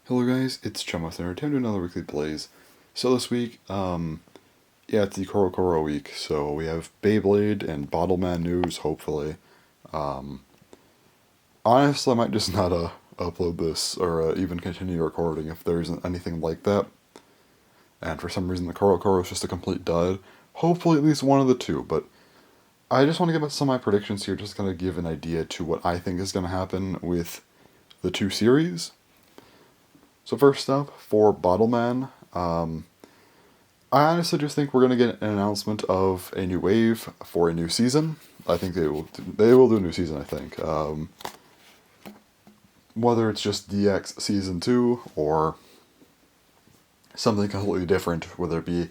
Hello guys, it's Chumother. Time to do another weekly plays. So this week, it's the Koro week, so we have Beyblade and Bottleman news, hopefully. Um, Honestly, I might just not upload this or even continue recording if there isn't anything like that. And for some reason the Koro is just a complete dud. Hopefully at least one of the two, but I just want to give some of my predictions here, just kind of give an idea to what I think is going to happen with the two series. So first up, for Bottleman, I honestly just think we're gonna get an announcement of a new wave for a new season. I think they will do a new season. I think whether it's just DX season 2 or something completely different, whether it be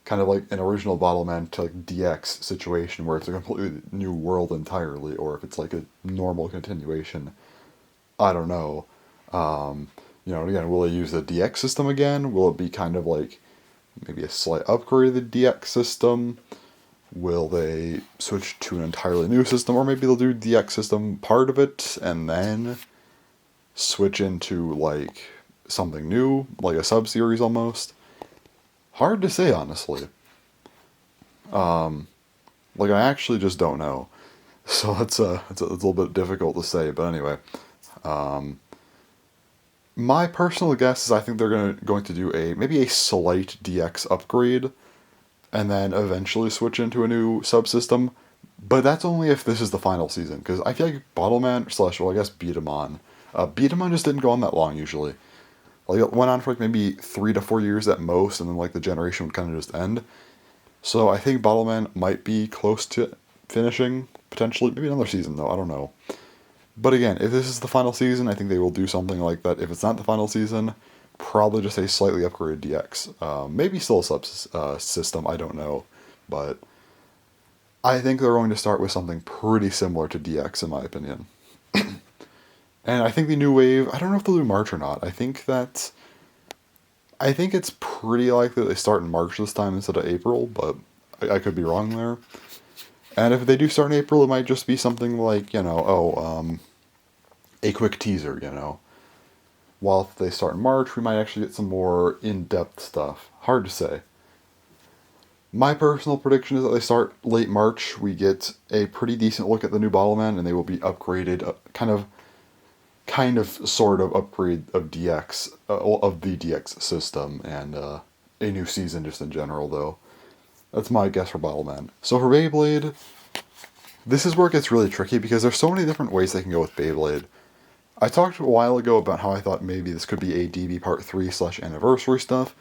kind of like an original Bottleman to like DX situation where it's a completely new world entirely, or if it's like a normal continuation. I don't know. Again, will they use the DX system again? Will it be kind of like maybe a slight upgrade of the DX system? Will they switch to an entirely new system? Or maybe they'll do DX system part of it and then switch into like something new, like a sub-series almost. Hard to say, honestly. I actually just don't know. So it's a little bit difficult to say, but anyway. My personal guess is I think they're going to do maybe a slight DX upgrade and then eventually switch into a new subsystem. But that's only if this is the final season, because I feel like Bottleman slash, well, I guess Beatamon. Beatamon just didn't go on that long usually. Like it went on for like maybe 3 to 4 years at most, and then like the generation would kind of just end. So I think Bottleman might be close to finishing potentially, maybe another season though. I don't know. But again, if this is the final season, I think they will do something like that. If it's not the final season, probably just a slightly upgraded DX. Maybe still a sub system, I don't know. But I think they're going to start with something pretty similar to DX, in my opinion. And I think the new wave, I don't know if they'll do March or not. I think it's pretty likely they start in March this time instead of April, but I could be wrong there. And if they do start in April, it might just be something like, a quick teaser. While if they start in March, we might actually get some more in-depth stuff. Hard to say. My personal prediction is that they start late March. We get a pretty decent look at the new Bottleman, and they will be upgraded, sort of upgrade of DX, of the DX system, and a new season just in general, though. That's my guess for Bottleman. So for Beyblade, this is where it gets really tricky because there's so many different ways they can go with Beyblade. I talked a while ago about how I thought maybe this could be a DB Part 3 / anniversary stuff,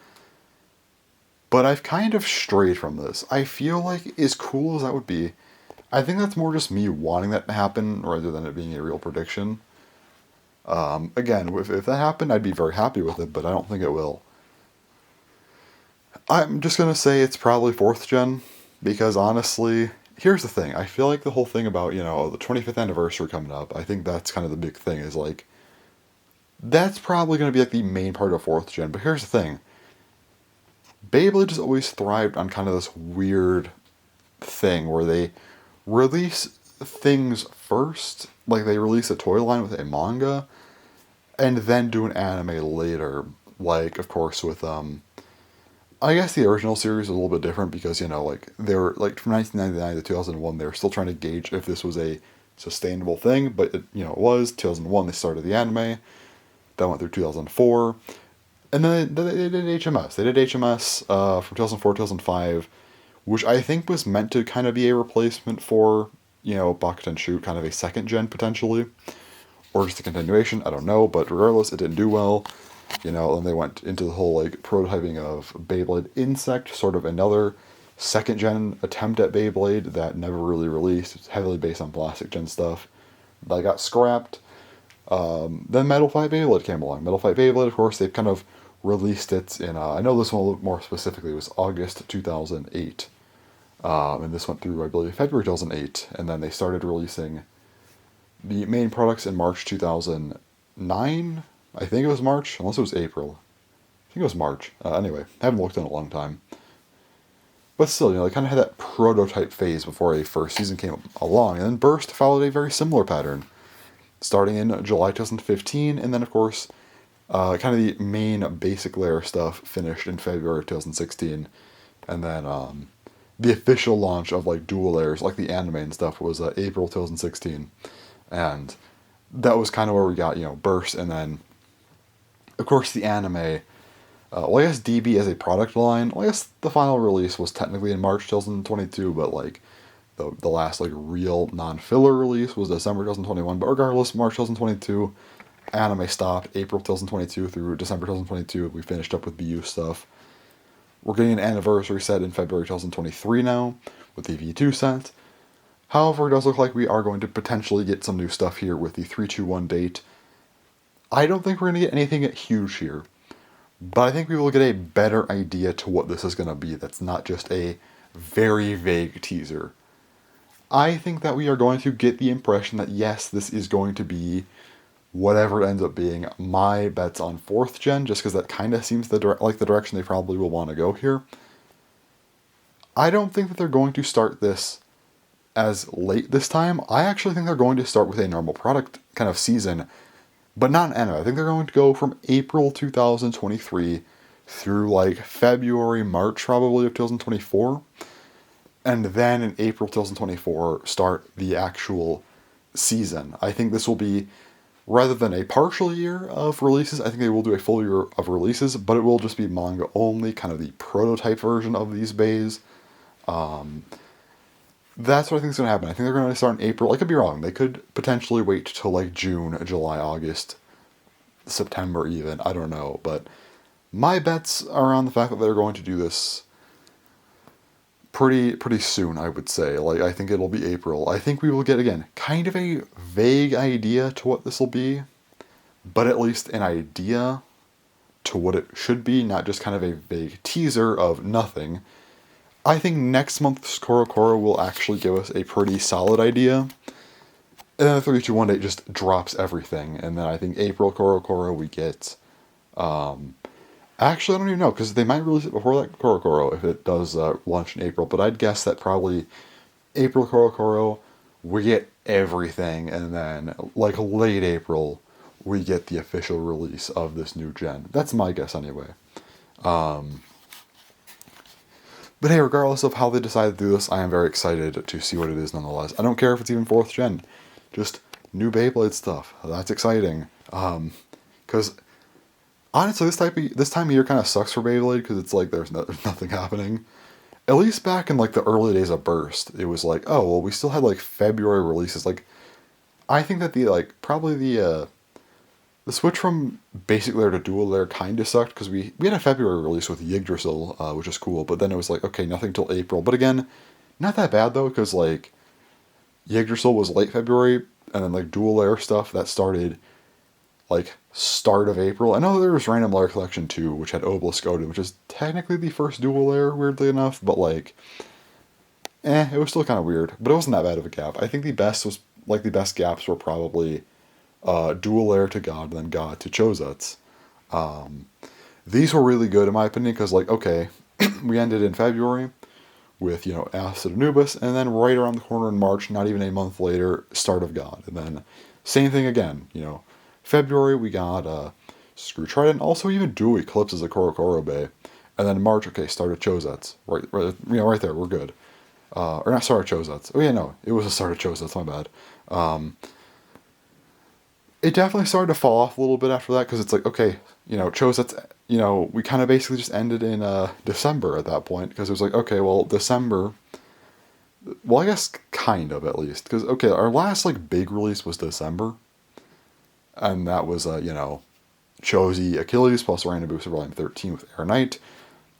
but I've kind of strayed from this. I feel like, as cool as that would be, I think that's more just me wanting that to happen rather than it being a real prediction. Again, if that happened, I'd be very happy with it, but I don't think it will. I'm just going to say it's probably 4th gen, because honestly, here's the thing. I feel like the whole thing about, the 25th anniversary coming up, I think that's kind of the big thing, is like, that's probably going to be like the main part of 4th gen, but here's the thing. Beyblade has always thrived on kind of this weird thing where they release things first, like they release a toy line with a manga, and then do an anime later. Like, of course, with I guess the original series is a little bit different because they were like from 1999 to 2001 they were still trying to gauge if this was a sustainable thing, but it was 2001 they started the anime, that went through 2004, and then they did HMS. They did HMS from 2004 2005, which I think was meant to kind of be a replacement for Bakuten Shoot, kind of a second gen potentially, or just a continuation. I don't know, but regardless, it didn't do well. And they went into the whole like prototyping of Beyblade Insect, sort of another second gen attempt at Beyblade that never really released. It's heavily based on plastic gen stuff. That got scrapped. Then Metal Fight Beyblade came along. Metal Fight Beyblade, of course, they've kind of released it in, I know this one a little more specifically was August 2008. And this went through, I believe, February 2008. And then they started releasing the main products in March 2009. I think it was March, unless it was April. I think it was March. Anyway, I haven't looked in a long time. But still, they kind of had that prototype phase before a first season came along. And then Burst followed a very similar pattern, starting in July 2015, and then, of course, Kind of the main basic layer stuff finished in February of 2016, and then the official launch of like dual layers, like the anime and stuff, was April 2016, and that was kind of where we got Burst, and then of course the anime. Well, I guess DB as a product line. Well, I guess the final release was technically in March 2022, but like the last like real non-filler release was December 2021. But regardless, March 2022, anime stopped. April 2022 through December 2022, we finished up with BU stuff. We're getting an anniversary set in February 2023 now with the V2 set. However, it does look like we are going to potentially get some new stuff here with the 321 date. I don't think we're going to get anything huge here, but I think we will get a better idea to what this is going to be that's not just a very vague teaser. I think that we are going to get the impression that yes, this is going to be whatever it ends up being. My bet's on 4th gen, just because that kind of seems like the direction they probably will want to go here. I don't think that they're going to start this as late this time. I actually think they're going to start with a normal product kind of season, but not an anime. I think they're going to go from April 2023 through like February, March probably of 2024. And then in April 2024, start the actual season. I think this will be, rather than a partial year of releases, I think they will do a full year of releases, but it will just be manga only, kind of the prototype version of these bays. That's what I think is going to happen. I think they're going to start in April. I could be wrong. They could potentially wait till like June, July, August, September even. I don't know. But my bets are on the fact that they're going to do this pretty soon, I would say. Like, I think it'll be April. I think we will get, again, kind of a vague idea to what this will be, but at least an idea to what it should be, not just kind of a vague teaser of nothing. I think next month's CoroCoro will actually give us a pretty solid idea. And then the 321 date just drops everything. And then I think April CoroCoro we get... Actually, I don't even know, because they might release it before that CoroCoro if it does launch in April. But I'd guess that probably April CoroCoro, we get everything. And then, like, late April, we get the official release of this new gen. That's my guess anyway. But hey, regardless of how they decide to do this, I am very excited to see what it is nonetheless. I don't care if it's even 4th gen. Just new Beyblade stuff. That's exciting. Because honestly, this time of year kind of sucks for Beyblade because it's like there's nothing happening. At least back in like the early days of Burst, it was like, oh, well, we still had like February releases. Like, I think that probably the switch from basic layer to dual layer kind of sucked because we had a February release with Yggdrasil, which is cool, but then it was like, okay, nothing till April. But again, not that bad though, because like Yggdrasil was late February, and then like dual layer stuff that started like start of April. I know there was Random Layer Collection 2, which had Obelisk Odin, which is technically the first dual layer, weirdly enough, but like, it was still kind of weird, but it wasn't that bad of a gap. I think the best gaps were probably dual layer to God, and then God to Chozetsu. These were really good in my opinion, because like, okay, we ended in February with, Acid Anubis, and then right around the corner in March, not even a month later, Start of God. And then same thing again, February we got Screw Trident, also even Dual Eclipse as a CoroCoro Bay. And then March, okay, Start of Chozetsu. Right there, we're good. Or not Start of Chozetsu. Oh yeah, no, it was a Start of Chozetsu, my bad. It definitely started to fall off a little bit after that, because it's like, okay, Chozetsu, we kind of basically just ended in December at that point, because it was like, okay, well, December, well, I guess kind of at least, because, okay, our last, like, big release was December, and that was, Chozi Achilles plus Random Booster Volume 13 with Air Knight.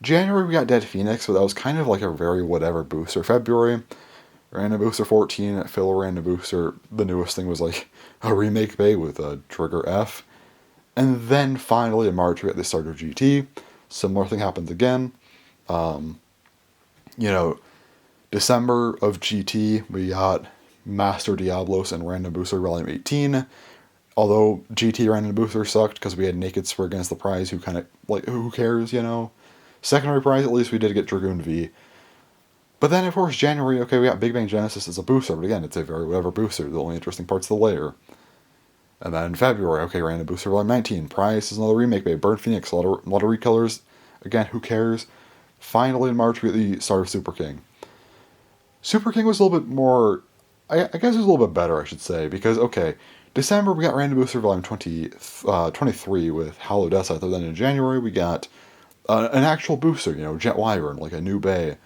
January we got Dead Phoenix, but that was kind of like a very whatever booster. February, Random Booster 14, Filler Random Booster, the newest thing was like a remake bay with a Trigger F. And then finally in March we got the start of GT. Similar thing happens again. December of GT we got Master Diablos and Random Booster Volume 18. Although GT Random Booster sucked because we had Naked Spur against the prize, who kind of, like, who cares, Secondary prize, at least we did get Dragoon V. But then, of course, January, okay, we got Big Bang Genesis as a booster, but again, it's a very whatever booster. The only interesting part's the layer. And then in February, okay, random booster volume 19. Price is another remake by Bird Phoenix. A lot of recolors. Again, who cares? Finally, in March, we get the start of Super King. Super King was a little bit more. I guess it was a little bit better, I should say, because, okay, December we got Random Booster Volume 23 with Hollow Death Scythe. Then in January we got an actual booster, Jet Wyvern, like a new bay.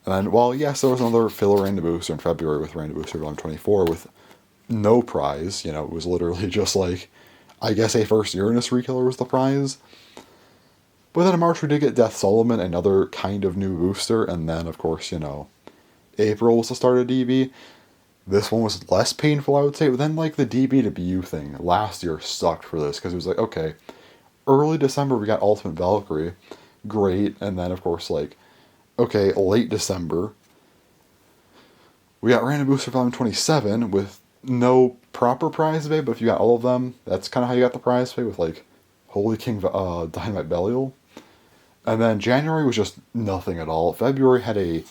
And then, well, yes, there was another filler Random Booster in February with Random Booster Volume 24 with no prize. It was literally just like, I guess a first Uranus Rekiller was the prize. But then in March we did get Death Solomon, another kind of new booster, and then, of course, April was the start of DB. This one was less painful, I would say, but then, like, the DB to BU thing last year sucked for this, because it was like, okay, early December we got Ultimate Valkyrie, great, and then, of course, like, okay, late December, we got Random Booster Volume 27 with no proper prize pay, but if you got all of them, that's kind of how you got the prize pay, with, like, Holy King Dynamite Belial. And then January was just nothing at all. February had a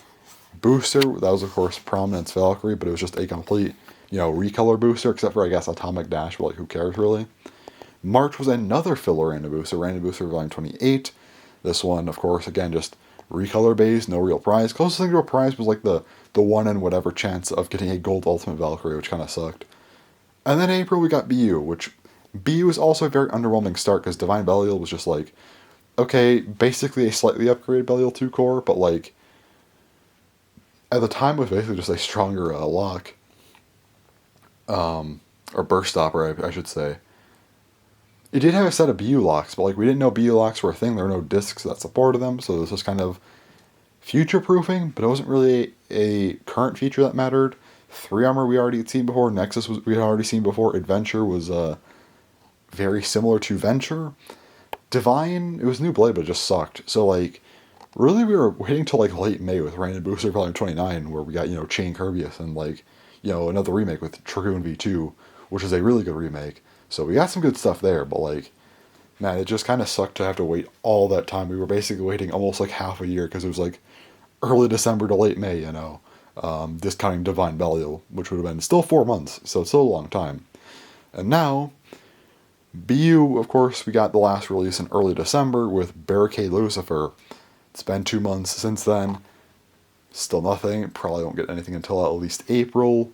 booster, that was, of course, Prominence Valkyrie, but it was just a complete, recolor booster, except for, I guess, Atomic Dash, but, like, who cares, really? March was another filler Random Booster Volume 28. This one, of course, again, just recolor based, no real prize. Closest thing to a prize was, like, the one in whatever chance of getting a gold Ultimate Valkyrie, which kind of sucked. And then April we got BU, which BU was also a very underwhelming start, because Divine Belial was just, like, okay, basically a slightly upgraded Belial 2 core, but, like, at the time it was basically just a stronger lock. Or burst stopper, I should say. It did have a set of BU locks, but, like, we didn't know BU locks were a thing. There were no discs that supported them, so this was kind of future-proofing, but it wasn't really a current feature that mattered. 3 Armor we already had seen before. Nexus we had already seen before. Adventure was very similar to Venture. Divine, it was new blade, but it just sucked. So, like, really we were waiting till, like, late May with Random Booster Volume 29, where we got, Chain Kirbyus and, like, another remake with Dragoon V2, which is a really good remake. So we got some good stuff there, but, like, man, it just kind of sucked to have to wait all that time. We were basically waiting almost, like, half a year, because it was, like, early December to late May, discounting Divine Belial, which would have been still 4 months, so it's still a long time. And now, BU, of course, we got the last release in early December with Barricade Lucifer. It's been 2 months since then. Still nothing. Probably won't get anything until at least April.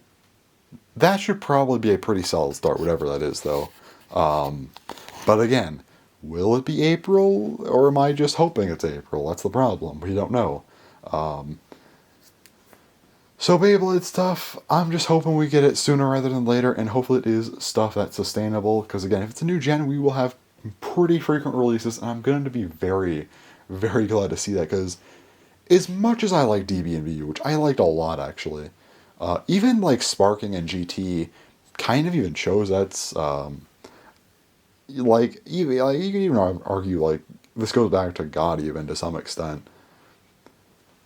That should probably be a pretty solid start, whatever that is, though. But again, will it be April, or am I just hoping it's April? That's the problem. We don't know. So Beyblade stuff, I'm just hoping we get it sooner rather than later, and hopefully it is stuff that's sustainable, because again, if it's a new gen, we will have pretty frequent releases, and I'm going to be very, very glad to see that, because as much as I like DB and VU, which I liked a lot, actually, even, like, Sparking and GT kind of even shows that's, you can even argue, like, this goes back to God even to some extent.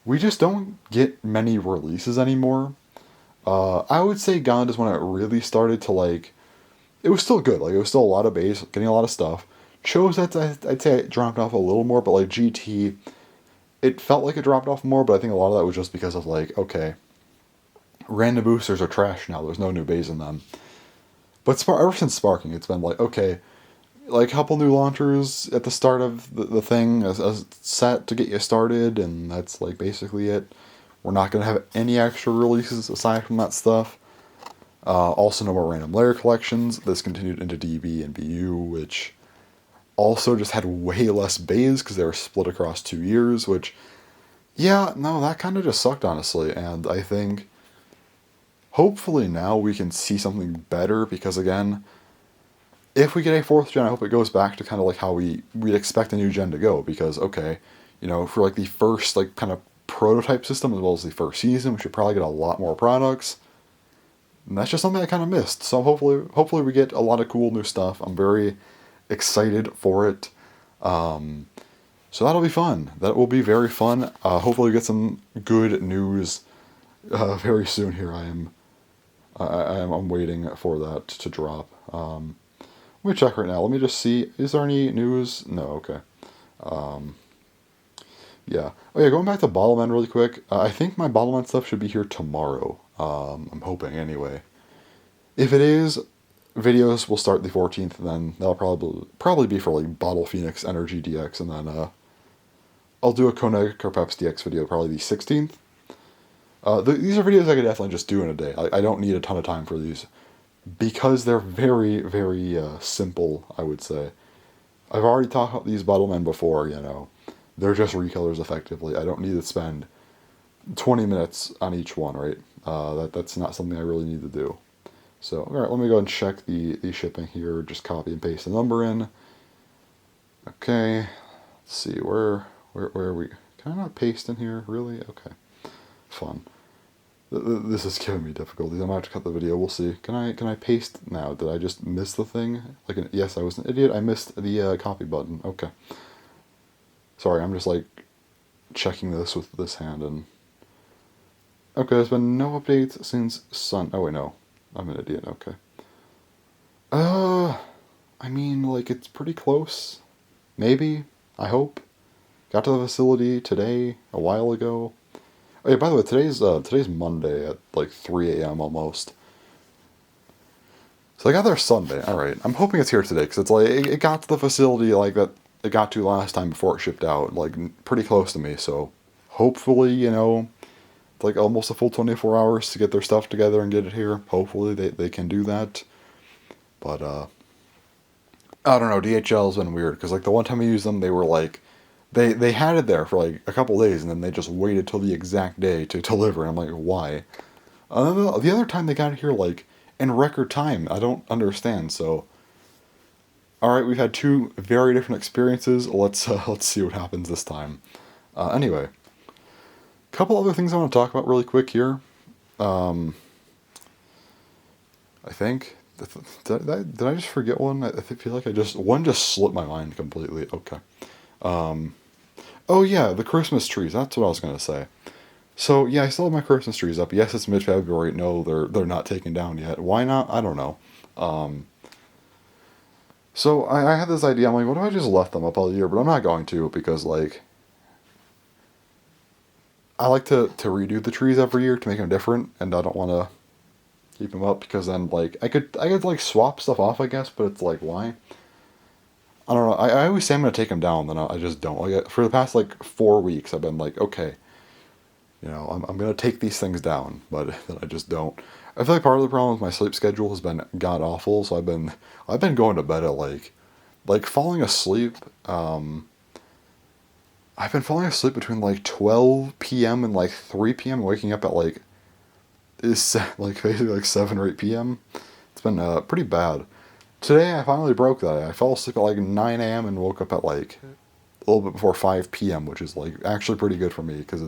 We just don't get many releases anymore. I would say God is when it really started to, like, it was still good. Like, it was still a lot of base, getting a lot of stuff. Chose that I'd say it dropped off a little more, but, like, GT, it felt like it dropped off more, but I think a lot of that was just because of, like, okay, random boosters are trash now. There's no new bays in them. But ever since Sparking, it's been like, okay, like, a couple new launchers at the start of the thing as a set to get you started, and that's, like, basically it. We're not going to have any extra releases aside from that stuff. Also, no more random layer collections. This continued into DB and BU, which also just had way less bays because they were split across 2 years, which, yeah, no, that kind of just sucked, honestly. And I think hopefully now we can see something better, because, again, if we get a 4th gen, I hope it goes back to kind of like how we'd expect a new gen to go, because, okay, for, like, the first, like, kind of prototype system as well as the first season, we should probably get a lot more products. And that's just something I kind of missed. So hopefully we get a lot of cool new stuff. I'm very excited for it. So that'll be fun. That will be very fun. Hopefully we get some good news very soon here. I'm waiting for that to drop. Let me check right now. Let me just see. Is there any news? No, okay. Yeah. Oh yeah, going back to Bottlemen really quick. I think my Bottlemen stuff should be here tomorrow. I'm hoping anyway. If it is, videos will start the 14th, and then that'll probably be for like Bottle Phoenix Energy DX, and then I'll do a Konig Carpeps DX video probably the 16th. These are videos I could definitely just do in a day. I don't need a ton of time for these because they're very, very simple, I would say. I've already talked about these Bottlemen before, you know. They're just recolors effectively. I don't need to spend 20 minutes on each one, right? That's not something I really need to do. So, alright, let me go and check the shipping here. Just copy and paste the number in. Okay, let's see, where are we? Can I not paste in here? Really? Okay, fun. This is giving me difficulties. I'm about to cut the video. We'll see. Can I paste now? Did I just miss the thing? Yes, I was an idiot. I missed the copy button. Okay. Sorry, I'm just like checking this with this hand and. Okay, there's been no updates since Sun. Oh wait, no, I'm an idiot. Okay. I mean, like it's pretty close. Maybe. I hope. Got to the facility today. A while ago. Oh yeah, by the way, today's Monday at like 3 a.m. almost. So I got there Sunday. All right, I'm hoping it's here today because it's like it got to the facility like that it got to last time before it shipped out, like pretty close to me. So hopefully, you know, it's like almost a full 24 hours to get their stuff together and get it here. Hopefully they can do that. But I don't know. DHL's been weird because like the one time I used them, they were like. They had it there for like a couple days and then they just waited till the exact day to deliver. I'm like, why? The other time they got it here like in record time. I don't understand. So, all right, we've had two very different experiences. Let's see what happens this time. Anyway, a couple other things I want to talk about really quick here. I think did I just forget one? I feel like one just slipped my mind completely. Okay. Oh yeah, the Christmas trees. That's what I was gonna say. So yeah, I still have my Christmas trees up. Yes, it's mid-February. No, they're not taken down yet. Why not? I don't know. So I had this idea. I'm like, what if I just left them up all year? But I'm not going to because like I like to redo the trees every year to make them different, and I don't want to keep them up because then like I could like swap stuff off, I guess. But it's like why? I don't know. I always say I'm gonna take them down, then I just don't. Like for the past like 4 weeks, I've been like, okay, you know, I'm gonna take these things down, but then I just don't. I feel like part of the problem with my sleep schedule has been god awful. So I've been going to bed at like falling asleep. I've been falling asleep between like 12 p.m. and like 3 p.m. waking up at like like basically like 7 or 8 p.m. It's been pretty bad. Today I finally broke that. I fell asleep at like 9 a.m. and woke up at like a little bit before 5 p.m., which is like actually pretty good for me because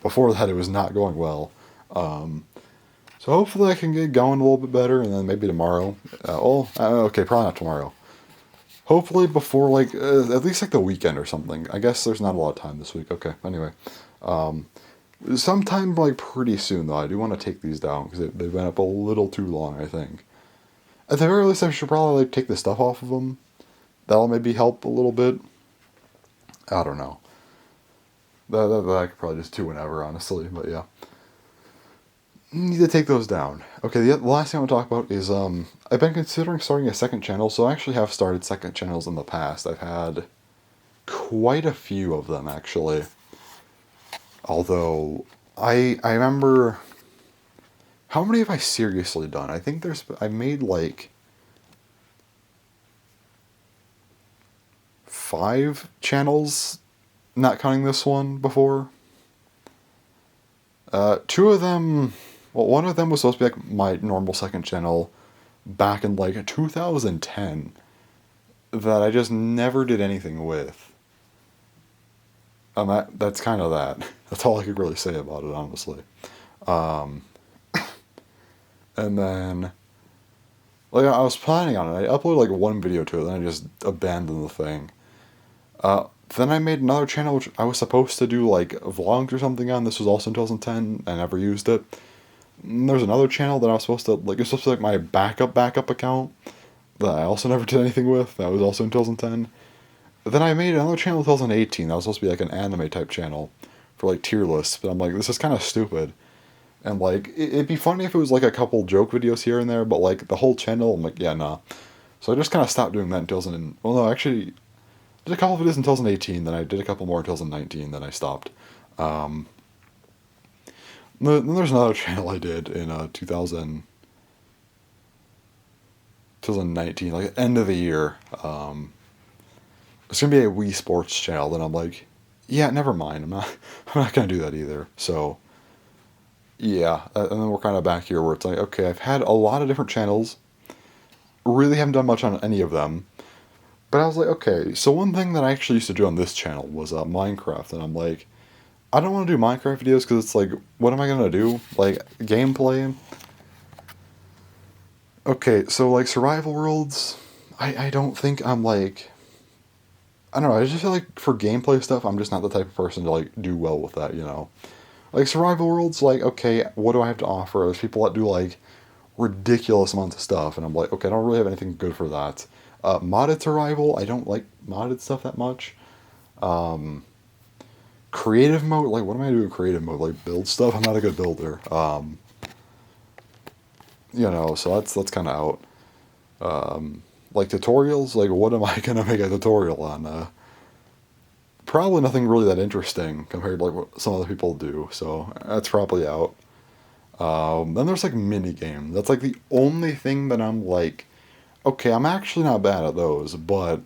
before that it was not going well. So hopefully I can get going a little bit better, and then maybe tomorrow. Okay, probably not tomorrow. Hopefully before like at least like the weekend or something. I guess there's not a lot of time this week. Okay, anyway. Sometime like pretty soon though, I do want to take these down because they've been up a little too long, I think. At the very least, I should probably like take the stuff off of them. That'll maybe help a little bit. I don't know. That I could probably just do whenever, honestly. But yeah, need to take those down. Okay, the last thing I want to talk about is I've been considering starting a second channel. So I actually have started second channels in the past. I've had quite a few of them actually. Although I remember. How many have I seriously done? I think I've made like 5 channels, not counting this one before. 2 of them, well, one of them was supposed to be like my normal second channel back in like 2010 that I just never did anything with. And that's kind of that. That's all I could really say about it, honestly. And then, like, I was planning on it. I uploaded, like, one video to it, then I just abandoned the thing. Then I made another channel, which I was supposed to do, like, vlogs or something on. This was also in 2010. I never used it. And there's another channel that I was supposed to, like, it was supposed to be, like, my backup account that I also never did anything with. That was also in 2010. Then I made another channel in 2018. That was supposed to be, like, an anime-type channel for, like, tier lists. But I'm like, this is kind of stupid. And like, it'd be funny if it was like a couple joke videos here and there, but like the whole channel, I'm like, yeah, nah. So I just kind of stopped doing that in 2000. Well, no, actually, did a couple videos in 2018. Then I did a couple more in 2019. Then I stopped. Um, then there's another channel I did in 2019, like end of the year. It's gonna be a Wii Sports channel. Then I'm like, yeah, never mind. I'm not gonna do that either. So yeah, and then we're kind of back here where it's like, okay, I've had a lot of different channels. Really haven't done much on any of them. But I was like, okay, so one thing that I actually used to do on this channel was Minecraft, and I'm like, I don't want to do Minecraft videos because it's like, what am I gonna do? Like gameplay? Okay, so like survival worlds, I don't think I'm like, I don't know. I just feel like for gameplay stuff, I'm just not the type of person to like do well with that, you know. Like survival worlds, like okay, what do I have to offer? There's people that do like ridiculous amounts of stuff, and I'm like, okay, I don't really have anything good for that. Modded survival, I don't like modded stuff that much. Um, Creative mode, like what am I doing in creative mode? Like build stuff? I'm not a good builder. You know, so that's kind of out. Like tutorials, like what am I gonna make a tutorial on? Probably nothing really that interesting compared to like what some other people do. So that's probably out. Then there's like mini games. That's like the only thing that I'm like, okay, I'm actually not bad at those, but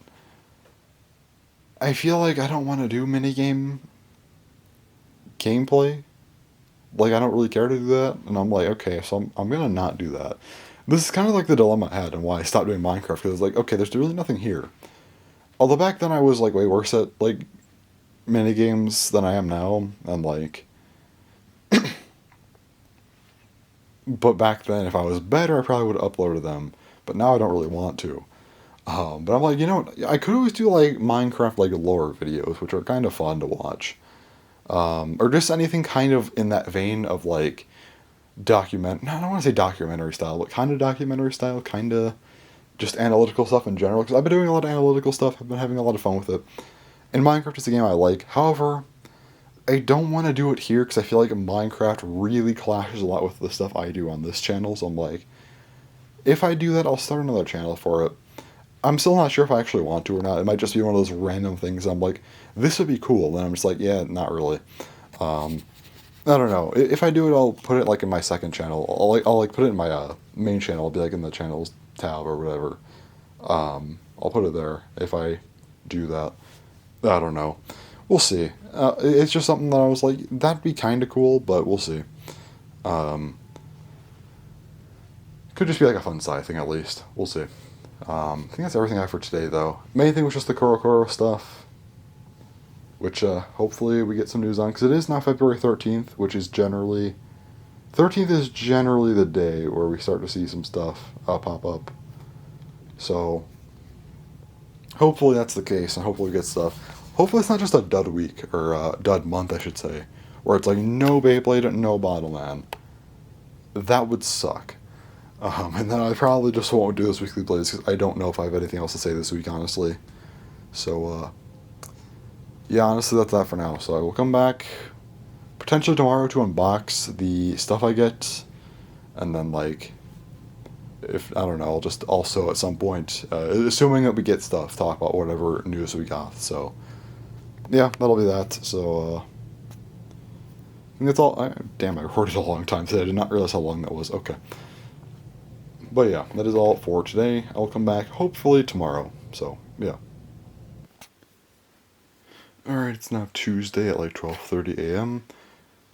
I feel like I don't want to do mini game gameplay. Like I don't really care to do that, and I'm like, okay, so I'm gonna not do that. This is kind of like the dilemma I had and why I stopped doing Minecraft because it's like, okay, there's really nothing here. Although back then I was like way worse at like mini games than I am now, and like, but back then if I was better, I probably would have uploaded them. But now I don't really want to. But I'm like, you know, I could always do like Minecraft like lore videos, which are kind of fun to watch, or just anything kind of in that vein of like document. No, I don't want to say documentary style, but kind of documentary style, kind of just analytical stuff in general. Because I've been doing a lot of analytical stuff. I've been having a lot of fun with it. And Minecraft is a game I like. However, I don't want to do it here because I feel like Minecraft really clashes a lot with the stuff I do on this channel. So I'm like, if I do that, I'll start another channel for it. I'm still not sure if I actually want to or not. It might just be one of those random things. I'm like, this would be cool. And I'm just like, yeah, not really. Um, I don't know. If I do it, I'll put it like in my second channel. I'll like put it in my main channel. It'll be like in the channels tab or whatever. I'll put it there if I do that. I don't know. We'll see. It's just something that I was like, that'd be kind of cool, but we'll see. Um, could just be like a fun side thing at least. We'll see. I think that's everything I have for today, though. Main thing was just the Korokoro stuff, which hopefully we get some news on, because it is now February 13th, which is generally... 13th is generally the day where we start to see some stuff pop up. So, hopefully that's the case, and hopefully we get stuff. Hopefully it's not just a dud week, or dud month, I should say, where it's like no Beyblade, no Bottleman. That would suck. And then I probably just won't do this weekly plays because I don't know if I have anything else to say this week, honestly. So, yeah, honestly, that's that for now. So I will come back potentially tomorrow to unbox the stuff I get, and then, like, if, I don't know, I'll just also at some point, assuming that we get stuff, talk about whatever news we got. So, yeah, that'll be that. So, I think that's all. Damn, I recorded a long time today. I did not realize how long that was. Okay. But yeah, that is all for today. I'll come back hopefully tomorrow. So, yeah. Alright, it's now Tuesday at like 12:30 a.m.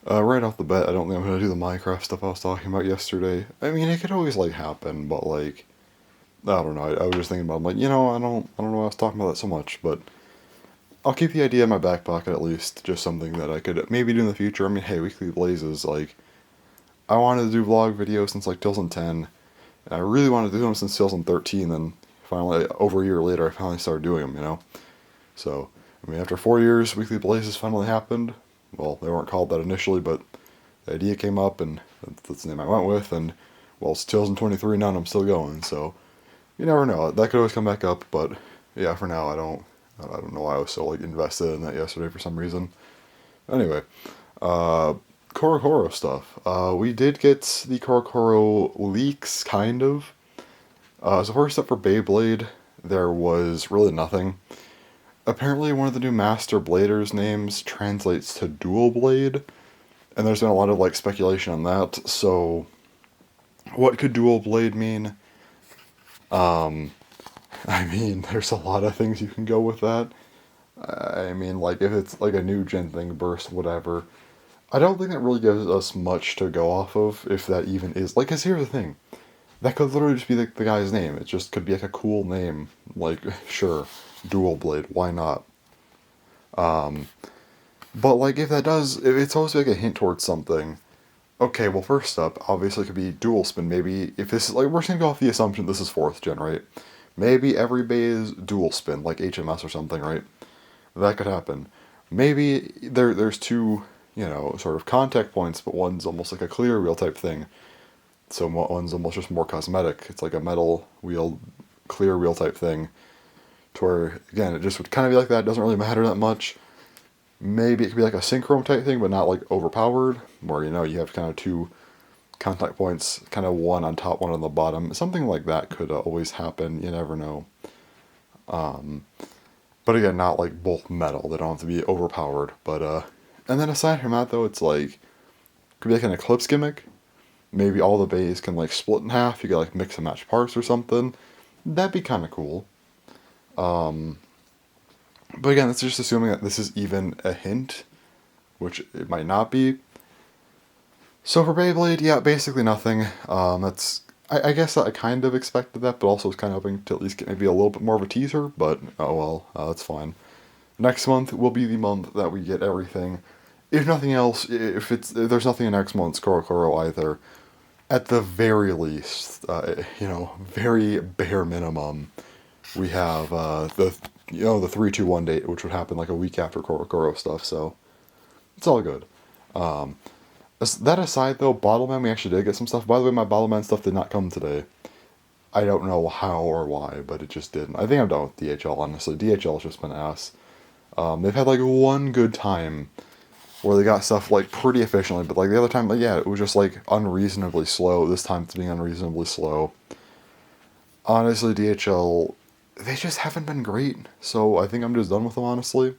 Right off the bat, I don't think I'm going to do the Minecraft stuff I was talking about yesterday. I mean, it could always, like, happen, but, like, I don't know. I was just thinking about, I'm like, you know, I don't know why I was talking about that so much, but I'll keep the idea in my back pocket at least. Just something that I could maybe do in the future. I mean, hey, Weekly Blazes, like, I wanted to do vlog videos since, like, 2010. And I really wanted to do them since 2013, and finally, over a year later, I finally started doing them, you know? So, I mean, after 4 years, Weekly Blazes finally happened. Well, they weren't called that initially, but the idea came up, and that's the name I went with, and, well, it's 2023 now, and I'm still going, so, you never know. That could always come back up, but, yeah, for now, I don't know why I was so, like, invested in that yesterday for some reason. Anyway, Korokoro stuff. We did get the Korokoro leaks, kind of. So first up for Beyblade, there was really nothing. Apparently, one of the new Master Bladers names translates to Dual Blade, and there's been a lot of like speculation on that. So, what could Dual Blade mean? I mean, there's a lot of things you can go with that. I mean, like if it's like a new gen thing, burst, whatever. I don't think that really gives us much to go off of, if that even is. Like, cause here's the thing, that could literally just be the guy's name. It just could be like a cool name. Like, sure, Dual Blade, why not? But like, if that does, if it's supposed to be like a hint towards something. Okay, well, first up, obviously it could be dual spin. Maybe if this is like, we're just gonna go off the assumption this is fourth gen, right? Maybe every bay is dual spin, like HMS or something, right? That could happen. Maybe there's two, sort of contact points, but one's almost like a clear wheel type thing. So one's almost just more cosmetic. It's like a metal wheel, clear wheel type thing. To where, again, it just would kind of be like that. It doesn't really matter that much. Maybe it could be like a synchro type thing, but not like overpowered, where you have kind of two contact points, kind of one on top, one on the bottom. Something like that could always happen. You never know. But again, not like both metal. They don't have to be overpowered. And then aside from that, though, it's like could be like an eclipse gimmick. Maybe all the bays can like split in half. You get like mix and match parts or something. That'd be kind of cool. But again, that's just assuming that this is even a hint, which it might not be. So for Beyblade, yeah, basically nothing. I guess I kind of expected that, but also was kind of hoping to at least get maybe a little bit more of a teaser. But oh well, that's fine. Next month will be the month that we get everything. If nothing else, if there's nothing in next month's Korokoro either, at the very least, very bare minimum, we have the 3-2-1 date, which would happen like a week after Korokoro stuff. So it's all good. That aside, though, Bottleman, we actually did get some stuff. By the way, my Bottleman stuff did not come today. I don't know how or why, but it just didn't. I think I'm done with DHL, honestly. DHL has just been ass. They've had like one good time where they got stuff like pretty efficiently, but like the other time, like, yeah, it was just like unreasonably slow. This time it's being unreasonably slow. Honestly, DHL, they just haven't been great. So I think I'm just done with them, honestly.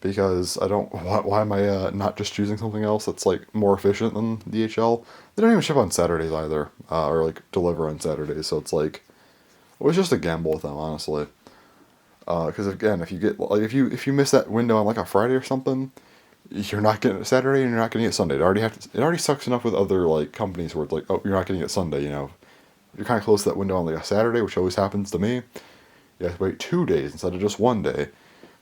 Because I don't. Why am I not just choosing something else that's like more efficient than DHL? They don't even ship on Saturdays either, or like deliver on Saturdays. So it's like, it was just a gamble with them, honestly. Because again, if you get like if you miss that window on like a Friday or something, you're not getting it Saturday and you're not getting it Sunday. It already sucks enough with other like companies where it's like, oh, you're not getting it Sunday. You're kind of close to that window on like a Saturday, which always happens to me. You have to wait 2 days instead of just one day.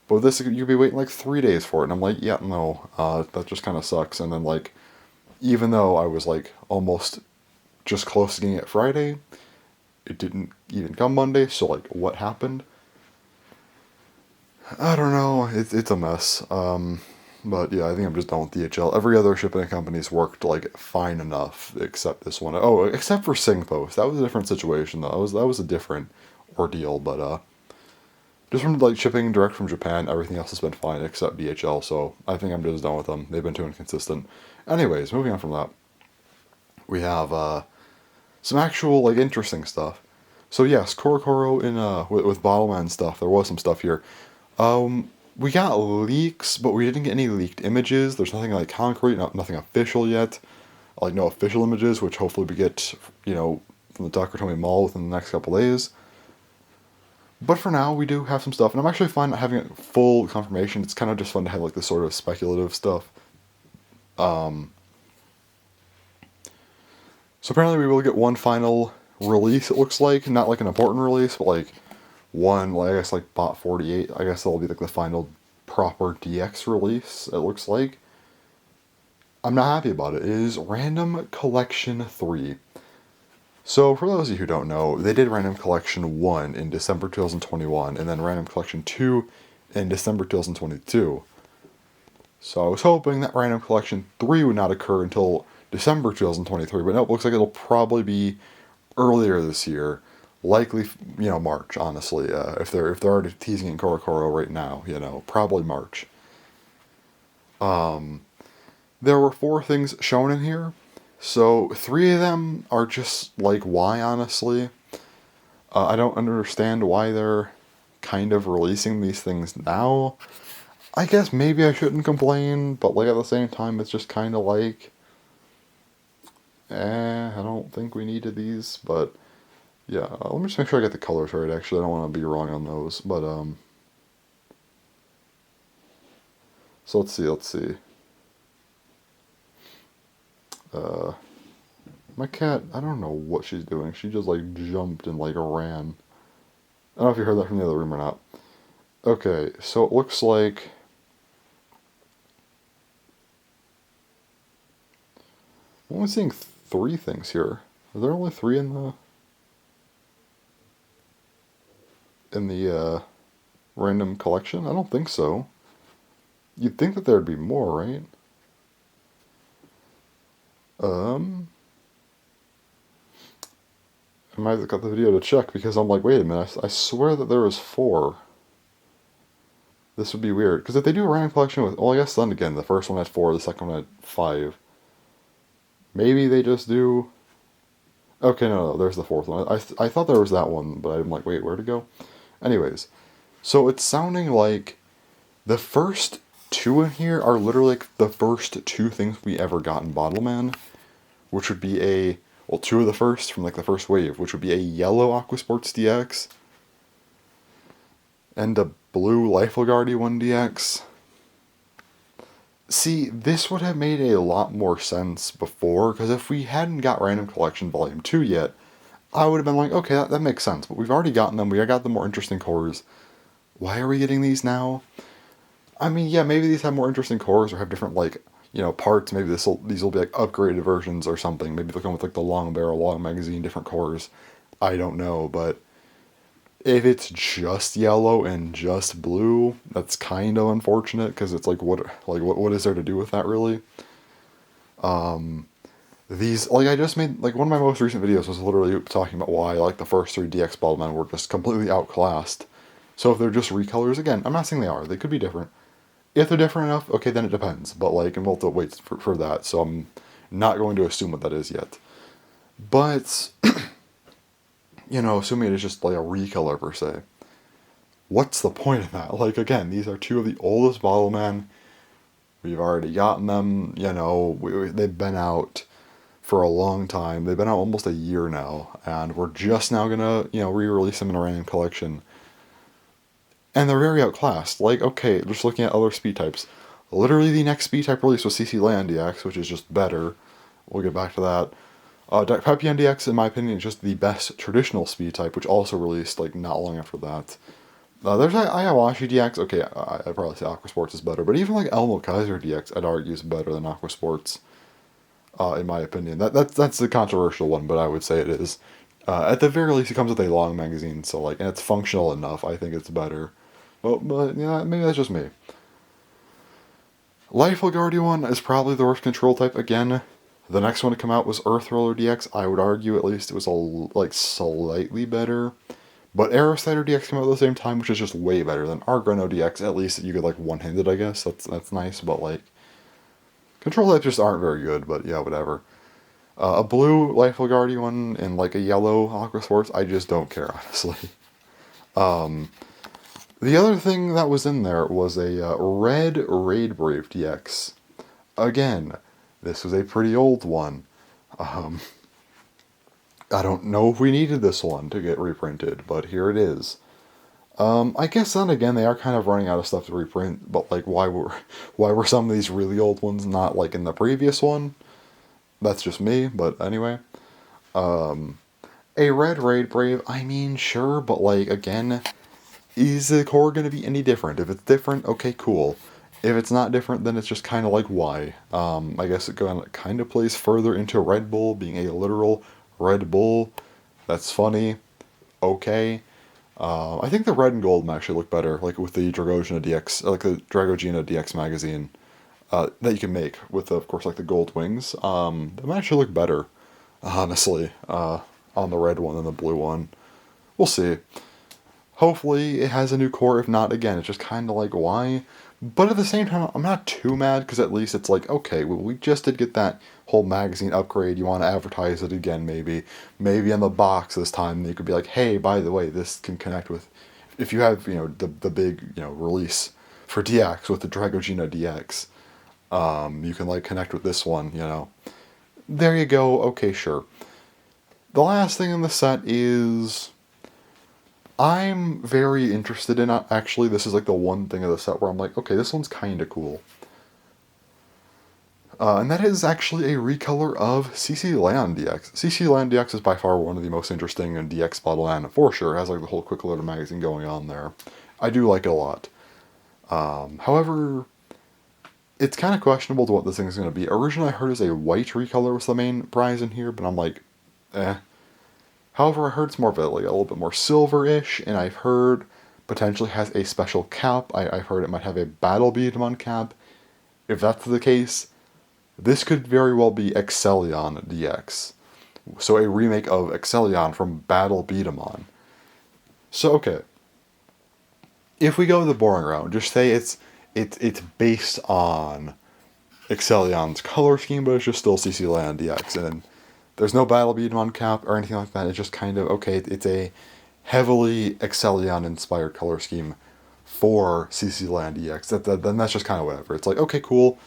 But with this, you'd be waiting like 3 days for it, and I'm like, yeah, no, that just kind of sucks. And then like, even though I was like almost just close to getting it Friday, it didn't even come Monday. So like, what happened? I don't know. It's a mess. But yeah, I think I'm just done with DHL. Every other shipping company's worked like fine enough, except this one. Oh, except for SingPost. That was a different situation though. That was a different ordeal. But just from like shipping direct from Japan, everything else has been fine except DHL. So I think I'm just done with them. They've been too inconsistent. Anyways, moving on from that, we have some actual like interesting stuff. So yes, Korokoro in with Bottleman stuff. There was some stuff here. We got leaks, but we didn't get any leaked images. There's nothing like concrete, nothing official yet. Like no official images, which hopefully we get, from the Takatomi Mall within the next couple days. But for now, we do have some stuff, and I'm actually fine not having it full confirmation. It's kind of just fun to have like this sort of speculative stuff. So apparently we will get one final release, it looks like. Not like an important release, but like one, like, I guess like Bot 48. I guess that'll be like the final proper DX release, it looks like. I'm not happy about it. It is Random Collection 3. So for those of you who don't know, they did Random Collection 1 in December 2021, and then Random Collection 2 in December 2022. So I was hoping that Random Collection 3 would not occur until December 2023, but nope, looks like it'll probably be earlier this year, likely March. Honestly, if they're already teasing in Korokoro right now, probably March. There were 4 things shown in here, so 3 of them are just like, why, honestly? I don't understand why they're kind of releasing these things now. I guess maybe I shouldn't complain, but like at the same time, it's just kind of like, I don't think we needed these, but yeah, let me just make sure I get the colors right, actually, I don't want to be wrong on those, but, so let's see, my cat, I don't know what she's doing, she just, like, jumped and, like, ran. I don't know if you heard that from the other room or not. Okay, so it looks like, I'm only seeing 3 things here. Are there only 3 in the random collection? I don't think so. You'd think that there'd be more, right? I might have got the video to check because I'm like, wait a minute, I swear that there was 4. This would be weird. Because if they do a random collection with, well, I guess then again, the first one had 4, the second one had 5. Maybe they just do... Okay, no, there's the 4th one. I thought there was that one, but I'm like, wait, where'd it go? Anyways, so it's sounding like the first 2 in here are literally like the first 2 things we ever got in Bottleman, which would be well, 2 of the first from like the first wave, which would be a yellow Aquasports DX and a blue Lifelguardia 1DX. See, this would have made a lot more sense before, because if we hadn't got Random Collection Volume 2 yet, I would have been like, okay, that makes sense, but we've already gotten them, we got the more interesting cores. Why are we getting these now? I mean, yeah, maybe these have more interesting cores or have different, like, parts. Maybe these will be like upgraded versions or something. Maybe they'll come with like the long barrel, long magazine, different cores. I don't know, but if it's just yellow and just blue, that's kind of unfortunate because it's like what is there to do with that really? These, like, I just made, like, one of my most recent videos was literally talking about why like the first 3 DX Bottlemen were just completely outclassed. So if they're just recolors, again, I'm not saying they are. They could be different. If they're different enough, okay, then it depends. But, like, and we'll have to wait for that, so I'm not going to assume what that is yet. But, assuming it is just, like, a recolor, per se, what's the point of that? Like, again, these are 2 of the oldest Bottlemen. We've already gotten them, they've been out for a long time. They've been out almost a year now, and we're just now gonna, re-release them in a random collection. And they're very outclassed. Like, okay, just looking at other speed types. Literally the next speed type release was CC Land DX, which is just better. We'll get back to that. Decrepien DX, in my opinion, is just the best traditional speed type, which also released, like, not long after that. There's Ayawashi DX. Okay, I'd probably say Aquasports is better, but even, like, Elmo Kaiser DX, I'd argue is better than Aquasports, in my opinion. That's the controversial one, but I would say it is. At the very least, it comes with a long magazine, so, like, and it's functional enough. I think it's better. Well, but, maybe that's just me. Lifelguardia one is probably the worst control type again. The next one to come out was Earthroller DX. I would argue at least it was slightly better. But Aeroslider DX came out at the same time, which is just way better than Argreno DX. At least you could, like, one-handed, I guess. That's nice, but, like, control types just aren't very good, but yeah, whatever. A blue Lifelguardia one and, like, a yellow Aquasports, I just don't care, honestly. The other thing that was in there was a red Raid Brave DX. Again, this was a pretty old one. I don't know if we needed this one to get reprinted, but here it is. I guess then again, they are kind of running out of stuff to reprint, but, like, why were some of these really old ones not, like, in the previous one? That's just me, but anyway. A red Raid Brave, I mean, sure, but, like, again, is the core going to be any different? If it's different, okay, cool. If it's not different, then it's just kind of like, why? I guess it kind of plays further into Red Bull being a literal Red Bull. That's funny. Okay. I think the red and gold might actually look better, like with the Dragogena DX, like the Dragogena DX magazine that you can make with, of course, like the gold wings. It might actually look better, honestly, on the red one than the blue one. We'll see. Hopefully it has a new core. If not, again, it's just kind of like, why? But at the same time, I'm not too mad because at least it's like, okay, well, we just did get that whole magazine upgrade. You want to advertise it again, maybe. Maybe on the box this time, you could be like, hey, by the way, this can connect with. If you have, the big, release for DX with the Dragogena DX, you can, like, connect with this one. There you go. Okay, sure. The last thing in the set is I'm very interested in it. Actually, this is like the one thing of the set where I'm like, okay, this one's kind of cool. And that is actually a recolor of CC Land DX. CC Land DX is by far one of the most interesting in DX Bottle Land, for sure. It has like the whole Quick Loader magazine going on there. I do like it a lot. However, it's kind of questionable to what this thing is going to be. Originally, I heard as a white recolor was the main prize in here, but I'm like, eh. However, I heard it's more of a little bit more silver-ish, and I've heard potentially has a special cap. I've heard it might have a Battle Beat'em cap. If that's the case, this could very well be Excellion DX. So a remake of Excellion from Battle Beat'em. So okay, if we go the boring route, just say it's based on Excellion's color scheme, but it's just still CC Land DX, and there's no Battle Beat'em cap or anything like that. It's just kind of, okay, it's a heavily Excellion inspired color scheme for CC Land DX. Then that's just kind of whatever. It's like, okay, cool.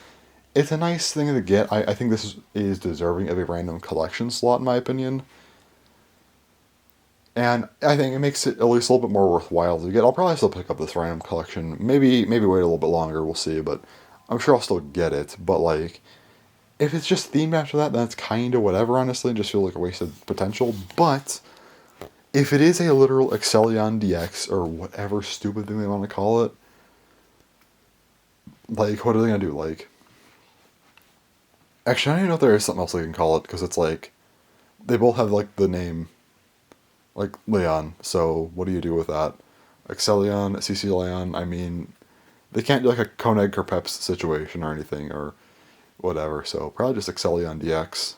It's a nice thing to get. I think this is deserving of a random collection slot, in my opinion. And I think it makes it at least a little bit more worthwhile to get. I'll probably still pick up this random collection. Maybe wait a little bit longer, we'll see. But I'm sure I'll still get it. But, like, if it's just themed after that, then it's kind of whatever, honestly. It just feels like a wasted potential. But if it is a literal Excellion DX, or whatever stupid thing they want to call it, like, what are they going to do? Like, actually, I don't even know if there is something else they can call it, because it's like, they both have, like, the name, like, Leon. So, what do you do with that? Excellion, CC Leon, I mean, they can't do, like, a Koenig Kerpeps situation or anything, or whatever, so probably just Excellion DX.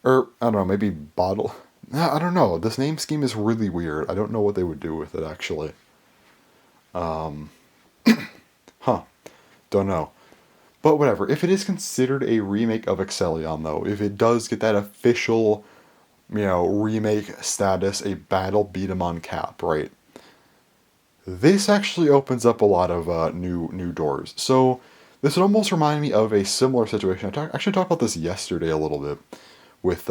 Or, I don't know, maybe Bottle. I don't know. This name scheme is really weird. I don't know what they would do with it, actually. Huh. Don't know. But whatever. If it is considered a remake of Excellion, though, if it does get that official, remake status, a Battle Beat'em cap, right? This actually opens up a lot of new doors. So, this would almost remind me of a similar situation. Actually talked about this yesterday a little bit with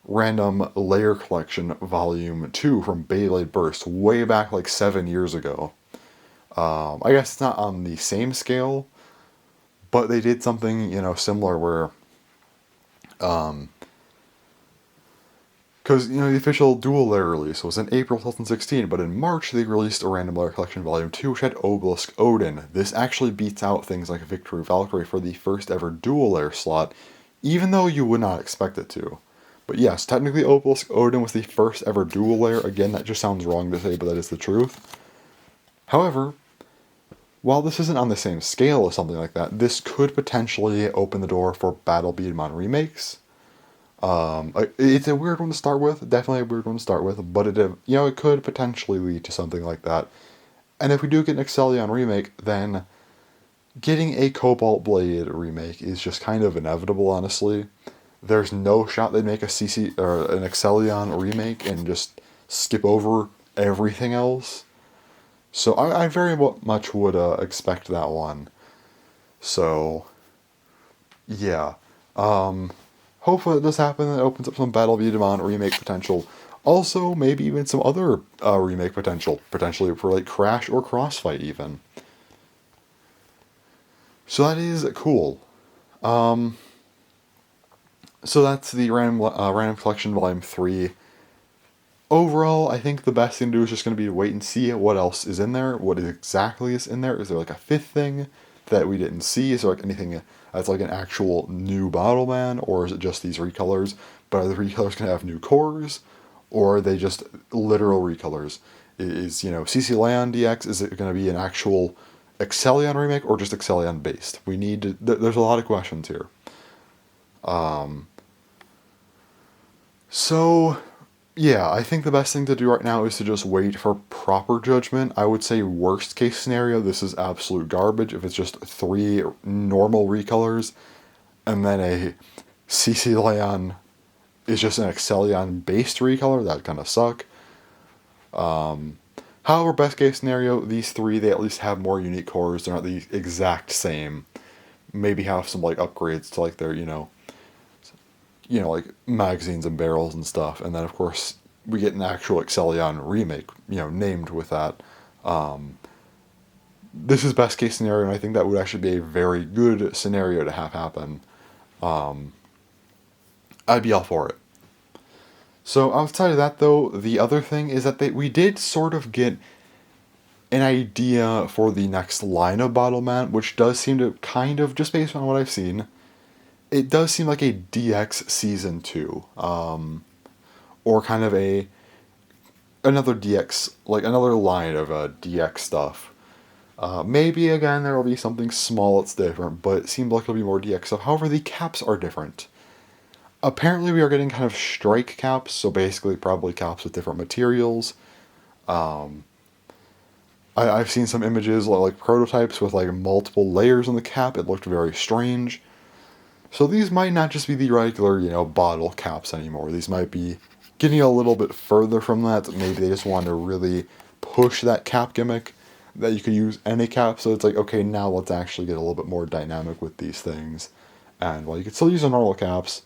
Random Layer Collection Volume 2 from Beyblade Burst, way back like 7 years ago. I guess it's not on the same scale, but they did something, similar where, because, the official dual layer release was in April 2016, but in March they released a Random Layer Collection Volume 2, which had Obelisk Odin. This actually beats out things like Victory Valkyrie for the first ever dual layer slot, even though you would not expect it to. But yes, technically Obelisk Odin was the first ever dual layer. Again, that just sounds wrong to say, but that is the truth. However, while this isn't on the same scale as something like that, this could potentially open the door for Battle Beat'em remakes. It's a weird one to start with, definitely a weird one to start with, but it could potentially lead to something like that. And if we do get an Excellion remake, then getting a Cobalt Blade remake is just kind of inevitable, honestly. There's no shot they'd make a CC or an Excellion remake and just skip over everything else. So I very much would expect that one. So, yeah. Hopefully it does happen and it opens up some Battle Beat'em remake potential. Also, maybe even some other remake potential. Potentially for like Crash or Crossfight even. So that is cool. So that's the Random Collection Volume 3. Overall, I think the best thing to do is just going to be to wait and see what else is in there. What exactly is in there? Is there like a fifth thing that we didn't see? Is there like anything that's like an actual new Bottle Man? Or is it just these recolors? But are the recolors going to have new cores? Or are they just literal recolors? Is, CC Land DX, is it going to be an actual Excellion remake or just Excellion based? We need to, there's a lot of questions here. So, Yeah, I think the best thing to do right now is to just wait for proper judgment. I would say worst case scenario, this is absolute garbage. If it's just three normal recolors and then a CC Leon is just an Excellion based recolor, that kind of suck. However, best case scenario, these three, they at least have more unique cores. They're not the exact same. Maybe have some like upgrades to like their, like magazines and barrels and stuff. And then of course we get an actual Excellion remake, named with that. This is best case scenario, and I think that would actually be a very good scenario to have happen. I'd be all for it. So outside of that, though, the other thing is that we did sort of get an idea for the next line of Bottleman, which does seem to kind of, just based on what I've seen, it does seem like a DX season 2, or kind of another DX, like another line of DX stuff. Maybe again there will be something small that's different, but it seems like it'll be more DX stuff. However, the caps are different. Apparently, we are getting kind of strike caps, so basically probably caps with different materials. I've seen some images like prototypes with like multiple layers on the cap. It looked very strange. So these might not just be the regular, bottle caps anymore. These might be getting a little bit further from that. Maybe they just want to really push that cap gimmick that you could use any cap. So it's like, okay, now let's actually get a little bit more dynamic with these things. And while you can still use the normal caps,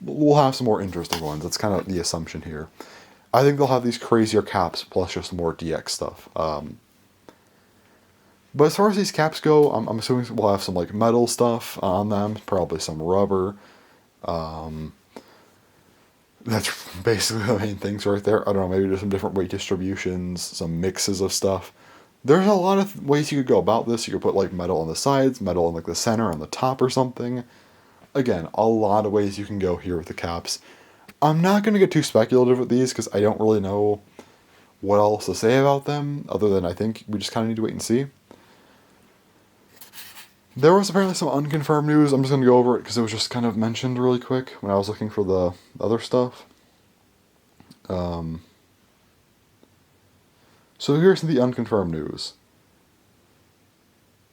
we'll have some more interesting ones. That's kind of the assumption here. I think they'll have these crazier caps plus just more DX stuff. But as far as these caps go, I'm assuming we'll have some like metal stuff on them, probably some rubber. That's basically the main things right there. I don't know, maybe there's some different weight distributions, some mixes of stuff. There's a lot of ways you could go about this. You could put like metal on the sides, metal in like the center, on the top or something. Again, a lot of ways you can go here with the caps. I'm not going to get too speculative with these because I don't really know what else to say about them, other than I think we just kind of need to wait and see. There was apparently some unconfirmed news. I'm just going to go over it because it was just kind of mentioned really quick when I was looking for the other stuff. So here's the unconfirmed news.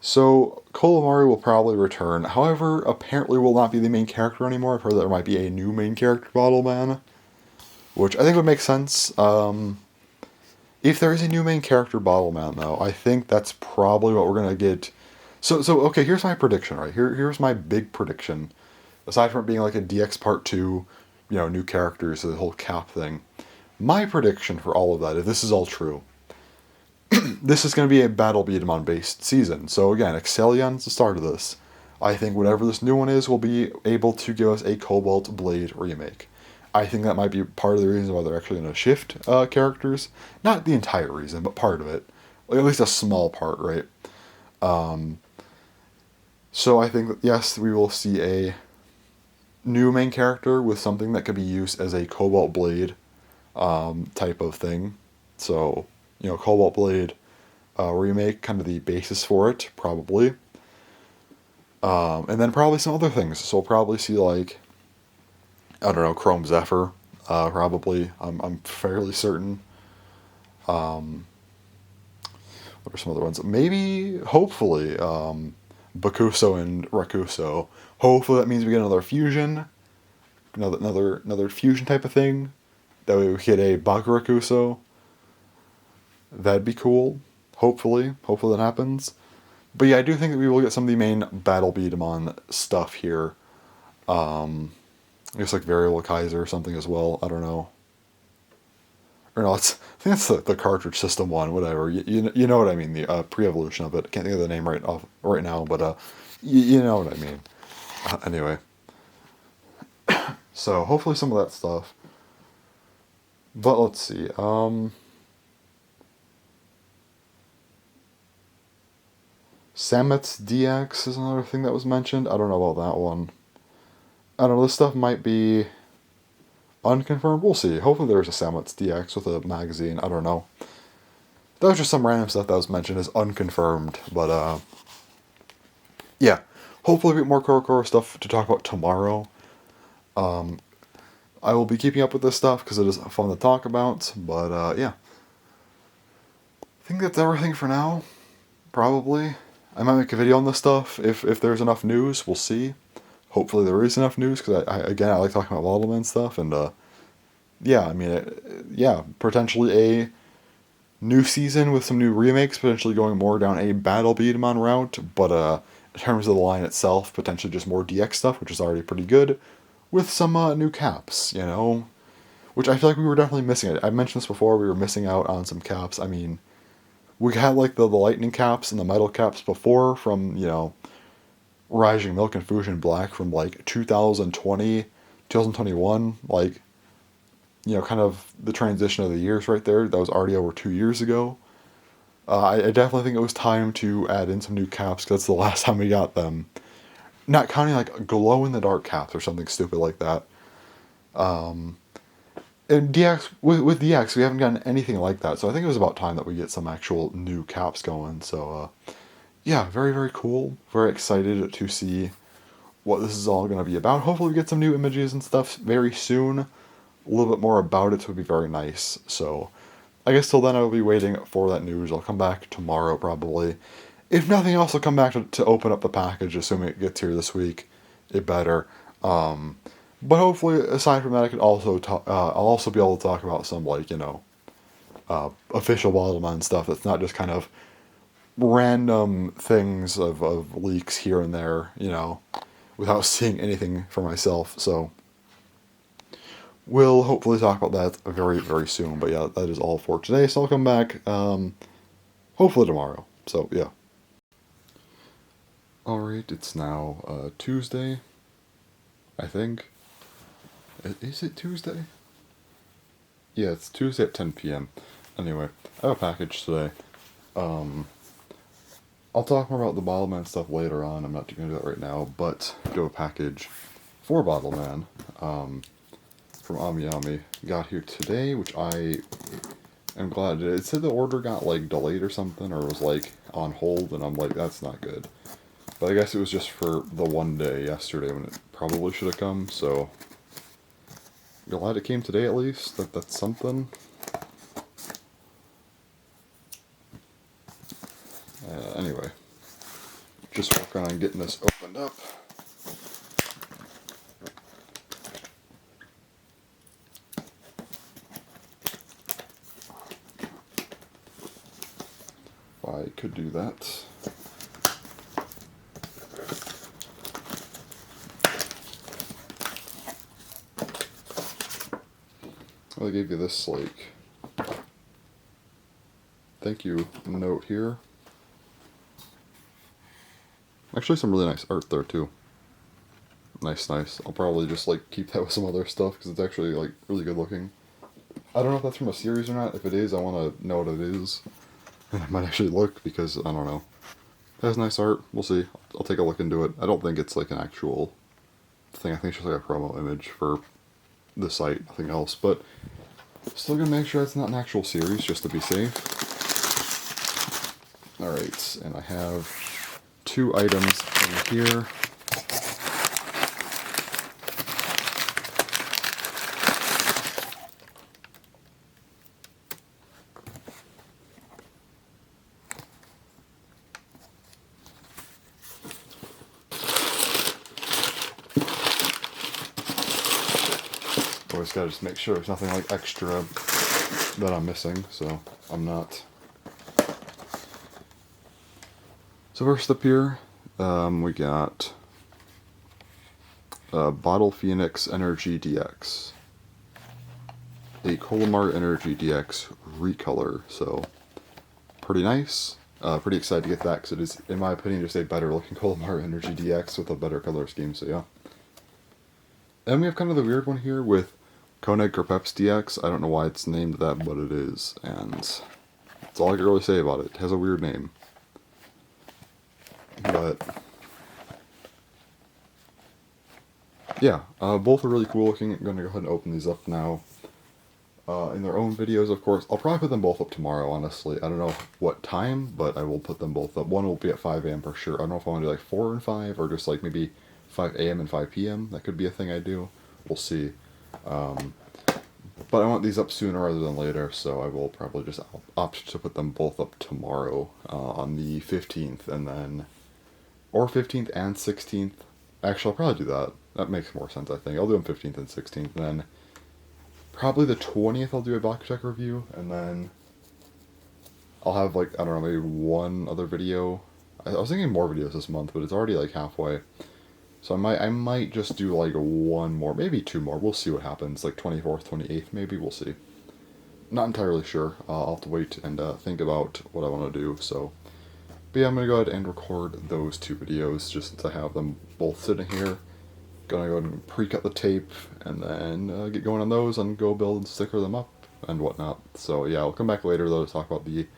So Calamari will probably return. However, apparently will not be the main character anymore. I've heard there might be a new main character, Bottleman, which I think would make sense. If there is a new main character, Bottleman, though, I think that's probably what we're gonna get. So okay. Here's my prediction. Right here's my big prediction. Aside from it being like a DX Part 2, new characters, the whole cap thing. My prediction for all of that, if this is all true, this is going to be a Battle Beat'em based season. So again, Excellion's the start of this. I think whatever this new one is will be able to give us a Cobalt Blade remake. I think that might be part of the reason why they're actually going to shift characters. Not the entire reason, but part of it. Like, at least a small part, right? So I think that, yes, we will see a new main character with something that could be used as a Cobalt Blade type of thing. So, Cobalt Blade remake, kind of the basis for it, probably. And then probably some other things. So we'll probably see, like, I don't know, Chrome Zephyr, probably. I'm fairly certain. What are some other ones? Maybe, hopefully, Bakuso and Rakuso. Hopefully that means we get another fusion. Another fusion type of thing. That way we get a Bakurakuso. That'd be cool. Hopefully that happens. But yeah, I do think that we will get some of the main Battle Beat'em stuff here. I guess like Variable Kaiser or something as well. I don't know. Or no, I think that's the cartridge system one. Whatever. You know what I mean. The pre-evolution of it. I can't think of the name right now, but you know what I mean. Anyway. So hopefully some of that stuff. But let's see. Samet's DX is another thing that was mentioned. I don't know about that one. I don't know, this stuff might be unconfirmed. We'll see. Hopefully there's a Samet's DX with a magazine. I don't know. That was just some random stuff that was mentioned as unconfirmed. But, yeah. Hopefully we get more Korokoro stuff to talk about tomorrow. I will be keeping up with this stuff because it is fun to talk about. But yeah, I think that's everything for now. Probably. I might make a video on this stuff if there's enough news. We'll see. Hopefully there is enough news because I like talking about Modelman stuff and yeah, I mean yeah, potentially a new season with some new remakes, potentially going more down a battle beat 'em on route, but in terms of the line itself, potentially just more DX stuff, which is already pretty good, with some new caps, you know, which I feel like we were definitely missing. I mentioned this before, we were missing out on some caps. I mean, we had like the lightning caps and the metal caps before from, you know, Rising Milk and Fusion Black from like 2020, 2021, like, you know, kind of the transition of the years right there. That was already over 2 years ago. I definitely think it was time to add in some new caps because that's the last time we got them. Not counting like glow in the dark caps or something stupid like that. And DX with DX we haven't gotten anything like that, so I think it was about time that we get some actual new caps going. So yeah, very very cool. Very excited to see what this is all going to be about. Hopefully we get some new images and stuff very soon. A little bit more about it would be very nice. So I guess till then I will be waiting for that news. I'll come back tomorrow probably. If nothing else, I'll come back to open up the package, assuming it gets here this week. It better. But hopefully, aside from that, I could also I'll also be able to talk about some like, you know, official Bottleman stuff that's not just kind of random things of leaks here and there, you know, without seeing anything for myself. So we'll hopefully talk about that very very soon. But yeah, that is all for today. So I'll come back hopefully tomorrow. So yeah. Alright, it's now Tuesday, I think. Is it Tuesday? Yeah, it's Tuesday at 10 p.m. Anyway, I have a package today. I'll talk more about the Bottleman stuff later on. I'm not going to do that right now, but I do have a package for Bottleman from AmiAmi. Got here today, which I am glad it did. It said the order got like delayed or something, or was like on hold, and I'm like, that's not good. But I guess it was just for the one day yesterday when it probably should have come, so glad it came today at least. That's something. Anyway, just working on getting this opened up. If I could do that. Well, they gave you this like thank you note here. Actually, some really nice art there too. Nice. I'll probably just like keep that with some other stuff because it's actually like really good looking. I don't know if that's from a series or not. If it is, I want to know what it is. I might actually look because I don't know. It has nice art. We'll see. I'll take a look into it. I don't think it's like an actual thing. I think it's just like a promo image for the site, nothing else. But still gonna make sure it's not an actual series just to be safe. Alright, and I have 2 items in here. Always gotta just make sure there's nothing like extra that I'm missing, so I'm not. So first up here, we got Bottle Phoenix Energy DX. A Colomar Energy DX recolor, so pretty nice. Pretty excited to get that because it is, in my opinion, just a better looking Colomar Energy DX with a better color scheme, so yeah. Then we have kind of the weird one here with Koenig Kerpeps DX. I don't know why it's named that, but it is, and that's all I can really say about it. It has a weird name. But yeah, both are really cool looking. I'm going to go ahead and open these up now. In their own videos, of course. I'll probably put them both up tomorrow, honestly. I don't know what time, but I will put them both up. One will be at 5 a.m. for sure. I don't know if I want to do like 4 and 5, or just like maybe 5 a.m. and 5 p.m. That could be a thing I do. We'll see. But I want these up sooner rather than later, so I will probably just opt to put them both up tomorrow on the 15th, and then, or 15th and 16th. Actually, I'll probably do that. That makes more sense, I think. I'll do them 15th and 16th, and then probably the 20th I'll do a Bakutech review, and then I'll have, like, I don't know, maybe one other video. I was thinking more videos this month, but it's already, like, halfway. So I might just do, like, one more, maybe two more. We'll see what happens. Like, 24th, 28th, maybe. We'll see. Not entirely sure. I'll have to wait and think about what I want to do, so. But yeah, I'm going to go ahead and record those two videos, just since I have them both sitting here. Gonna go ahead and pre-cut the tape, and then get going on those, and go build and sticker them up, and whatnot. So yeah, I'll come back later, though, to talk about the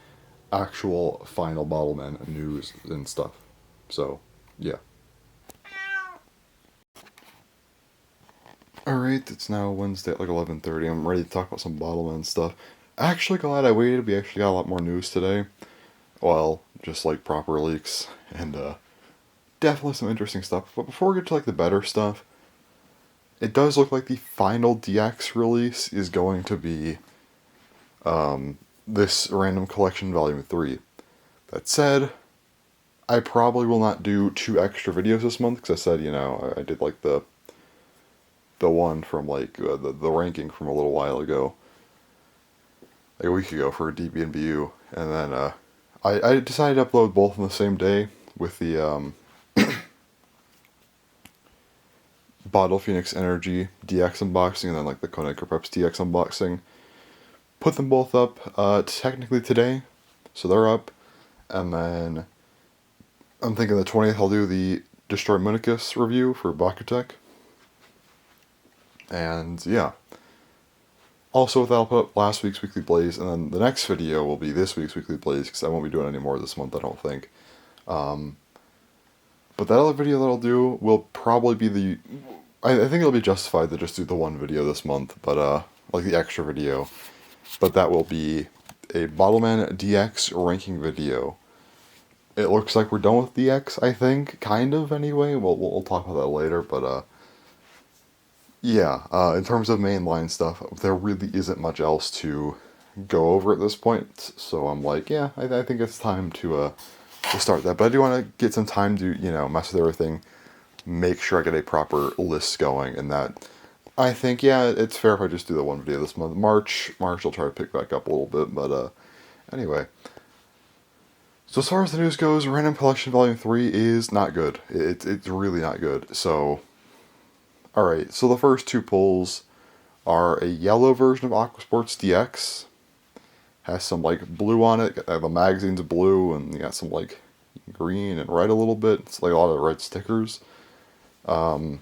actual final Bottlemen news and stuff. So, yeah. Alright, it's now Wednesday at like 11:30. I'm ready to talk about some Bottlemen stuff. Actually glad I waited. We actually got a lot more news today. Well, just like proper leaks, and definitely some interesting stuff. But before we get to like the better stuff, it does look like the final DX release is going to be this Random Collection Volume 3. That said, I probably will not do 2 extra videos this month, because I said, you know, I did like the one from like the ranking from a little while ago, like a week ago for DBNBU, and then I decided to upload both on the same day with the Bottle Phoenix Energy DX unboxing, and then like the Konica Preps DX unboxing. Put them both up technically today, so they're up, and then I'm thinking the 20th I'll do the Destroy Municus review for Bakutech. And yeah. Also, with that, I'll put up last week's Weekly Blaze, and then the next video will be this week's Weekly Blaze, because I won't be doing any more this month, I don't think. But that other video that I'll do will probably be the... I think it'll be justified to just do the one video this month, but, like the extra video. But that will be a Bottlemen DX ranking video. It looks like we're done with DX, I think, kind of, anyway. We'll talk about that later, but, yeah, in terms of mainline stuff, there really isn't much else to go over at this point, so I'm like, yeah, I think it's time to start that. But I do want to get some time to, you know, mess with everything, make sure I get a proper list going, and that, I think, yeah, it's fair if I just do the one video this month. March I'll try to pick back up a little bit, but, anyway. So as far as the news goes, Random Collection Volume 3 is not good. It's really not good, so... Alright, so the first 2 pulls are a yellow version of Aquasports DX. Has some, like, blue on it. The magazine's blue, and you got some, like, green and red a little bit. It's, like, a lot of red stickers. And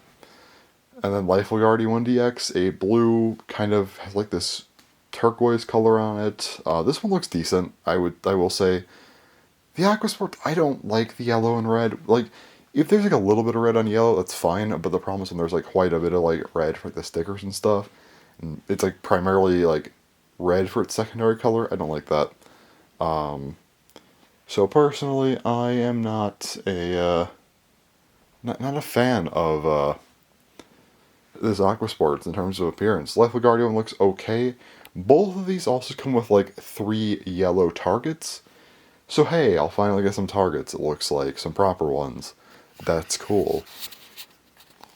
then Lifeguardian 1 DX, a blue, kind of, has, like, this turquoise color on it. This one looks decent, I will say. The Aquasport, I don't like the yellow and red. Like, if there's like a little bit of red on yellow, that's fine, but the problem is when there's like quite a bit of like red for like the stickers and stuff, and it's like primarily like red for its secondary color, I don't like that. So personally, I am not a not a fan of this Aquasports in terms of appearance. Life Guardian looks okay. Both of these also come with like 3 yellow targets. So hey, I'll finally get some targets, it looks like, some proper ones. That's cool.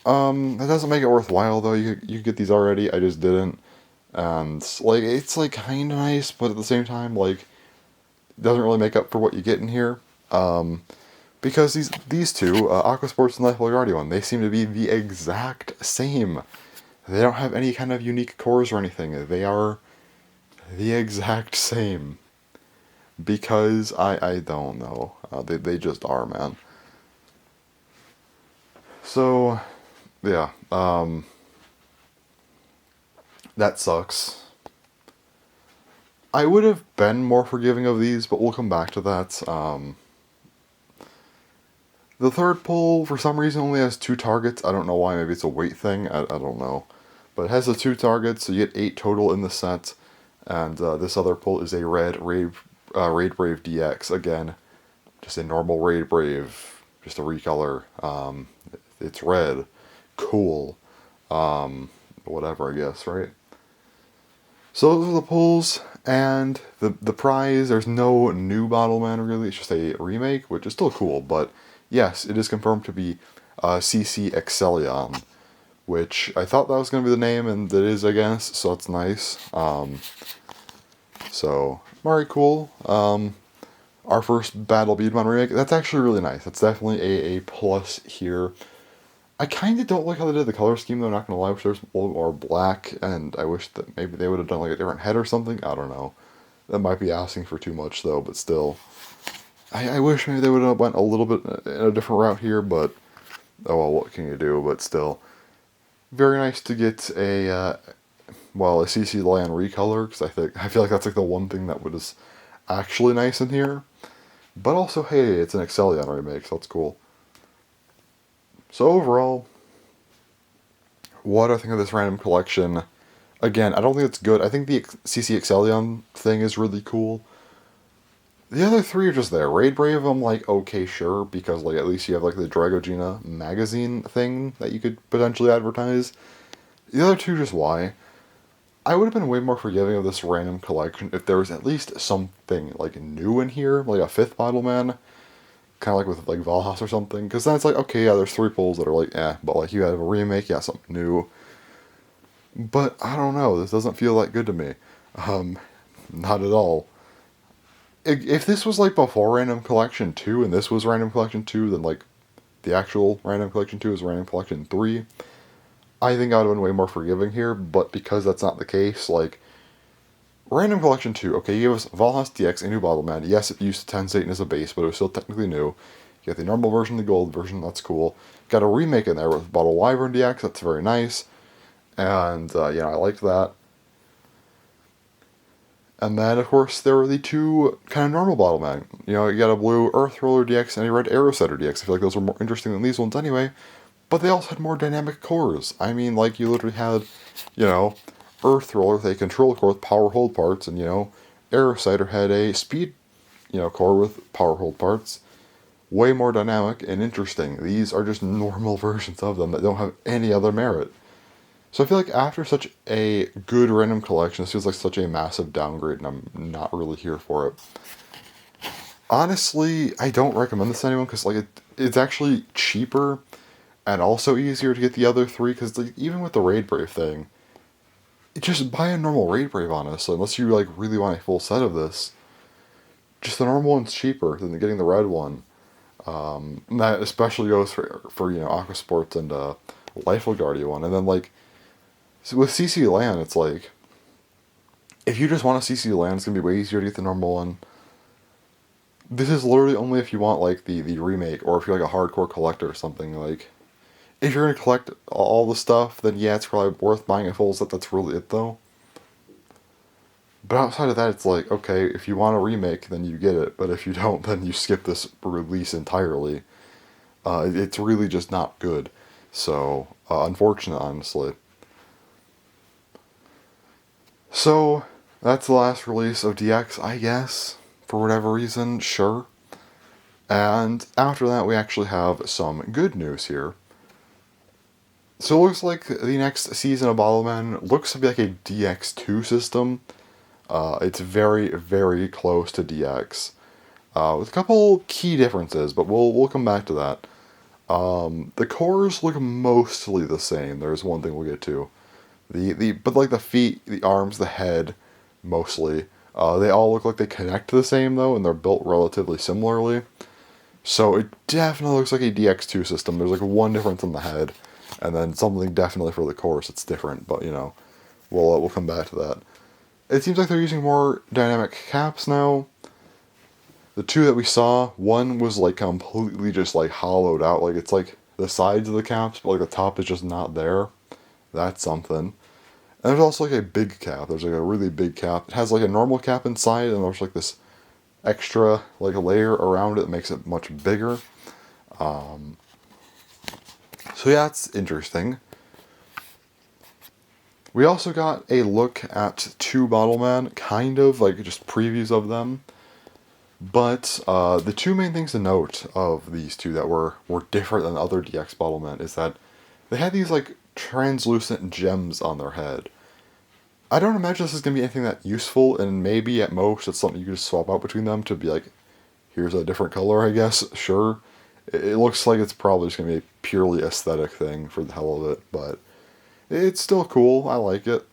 That doesn't make it worthwhile, though. You get these already, I just didn't. And, like, it's, like, kinda nice, but at the same time, like, it doesn't really make up for what you get in here. Because these two, Aquasports and Life Guardian, they seem to be the exact same. They don't have any kind of unique cores or anything. They are the exact same. Because I don't know. They just are, man. So, yeah, that sucks. I would have been more forgiving of these, but we'll come back to that. The third pull, for some reason, only has 2 targets. I don't know why, maybe it's a weight thing, I don't know. But it has the 2 targets, so you get 8 total in the set. And this other pull is a red Raid Brave DX. Again, just a normal Raid Brave, just a recolor. It's red. Cool. whatever, I guess, right? So those are the pulls, and the prize, there's no new Battleman really, it's just a remake, which is still cool, but yes, it is confirmed to be CC Excellion, which I thought that was going to be the name, and it is, I guess, so it's nice. So, very cool. Our first Battle Beatmon remake, that's actually really nice. That's definitely a plus here. I kind of don't like how they did the color scheme, though, not gonna lie. I wish there was a little more black, and I wish that maybe they would have done like a different head or something. I don't know. That might be asking for too much, though, but still. I wish maybe they would have went a little bit in a different route here, but oh well, what can you do? But still, very nice to get a CC Land recolor, because I feel like that's like the one thing that was actually nice in here. But also, hey, it's an Excellion remake, so that's cool. So overall, what I think of this random collection, again, I don't think it's good. I think the CC Excellion thing is really cool. The other three are just there. Raid Brave, I'm like, okay, sure, because like at least you have like the Dragogena magazine thing that you could potentially advertise. The other two, just why? I would have been way more forgiving of this random collection if there was at least something like new in here, like a fifth Battleman, kind of like with like Valhalla or something. Because then it's like, okay, yeah, there's three pulls that are like, but like you have a remake, yeah, something new. But I don't know, this doesn't feel that good to me. Not at all. If this was like before Random Collection 2 and this was Random Collection 2, then like the actual Random Collection 2 is Random Collection 3, I think I would have been way more forgiving here, but because that's not the case, like, Random Collection 2, okay, you gave us Valhalla DX, a new Battleman. Yes, it used 10 Satan as a base, but it was still technically new. You got the normal version, the gold version, that's cool. Got a remake in there with Battle Wyvern DX, that's very nice. And, I liked that. And then, of course, there were the two kind of normal Battlemen. You got a blue Earth Roller DX and a red Arrow Setter DX. I feel like those were more interesting than these ones anyway. But they also had more dynamic cores. I mean, like, you literally had, Earth Roller with a control core with power hold parts, and, Arrow Setter had a speed, core with power hold parts. Way more dynamic and interesting. These are just normal versions of them that don't have any other merit. So I feel like after such a good random collection, this feels like such a massive downgrade, and I'm not really here for it. Honestly, I don't recommend this to anyone, because like it's actually cheaper and also easier to get the other three, because like, even with the Raid Brave thing, just buy a normal Raid Brave, honestly, unless you like really want a full set of this. Just the normal one's cheaper than getting the red one. And that especially goes for Aqua Sports and Life Guardia one. And then like with CC Land, it's like if you just want a CC Land, it's gonna be way easier to get the normal one. This is literally only if you want like the remake, or if you're like a hardcore collector or something. Like if you're gonna collect all the stuff, then yeah, it's probably worth buying a full set. That's really it though. But outside of that, it's like, okay, if you want a remake, then you get it. But if you don't, then you skip this release entirely. It's really just not good. So, unfortunate, honestly. So, that's the last release of DX, I guess. For whatever reason, sure. And after that, we actually have some good news here. So it looks like the next season of Battleman looks to be like a DX2 system. It's very, very close to DX, with a couple key differences, but we'll come back to that. The cores look mostly the same. There's one thing we'll get to. But like the feet, the arms, the head, mostly, they all look like they connect the same though, and they're built relatively similarly. So it definitely looks like a DX2 system. There's like one difference in the head, and then something definitely for the cores that's different. But we'll come back to that. It seems like they're using more dynamic caps now. The two that we saw, one was like completely just like hollowed out. Like it's like the sides of the caps, but like the top is just not there. That's something. And there's also like a big cap. There's like a really big cap. It has like a normal cap inside, and there's like this extra like a layer around it that makes it much bigger. So yeah, it's interesting. We also got a look at two Battleman, kind of, like just previews of them. But the two main things to note of these two that were different than other DX Battlemen is that they had these like translucent gems on their head. I don't imagine this is going to be anything that useful, and maybe at most it's something you can just swap out between them to be like, here's a different color, I guess, sure. It looks like it's probably just going to be a purely aesthetic thing for the hell of it, but it's still cool. I like it.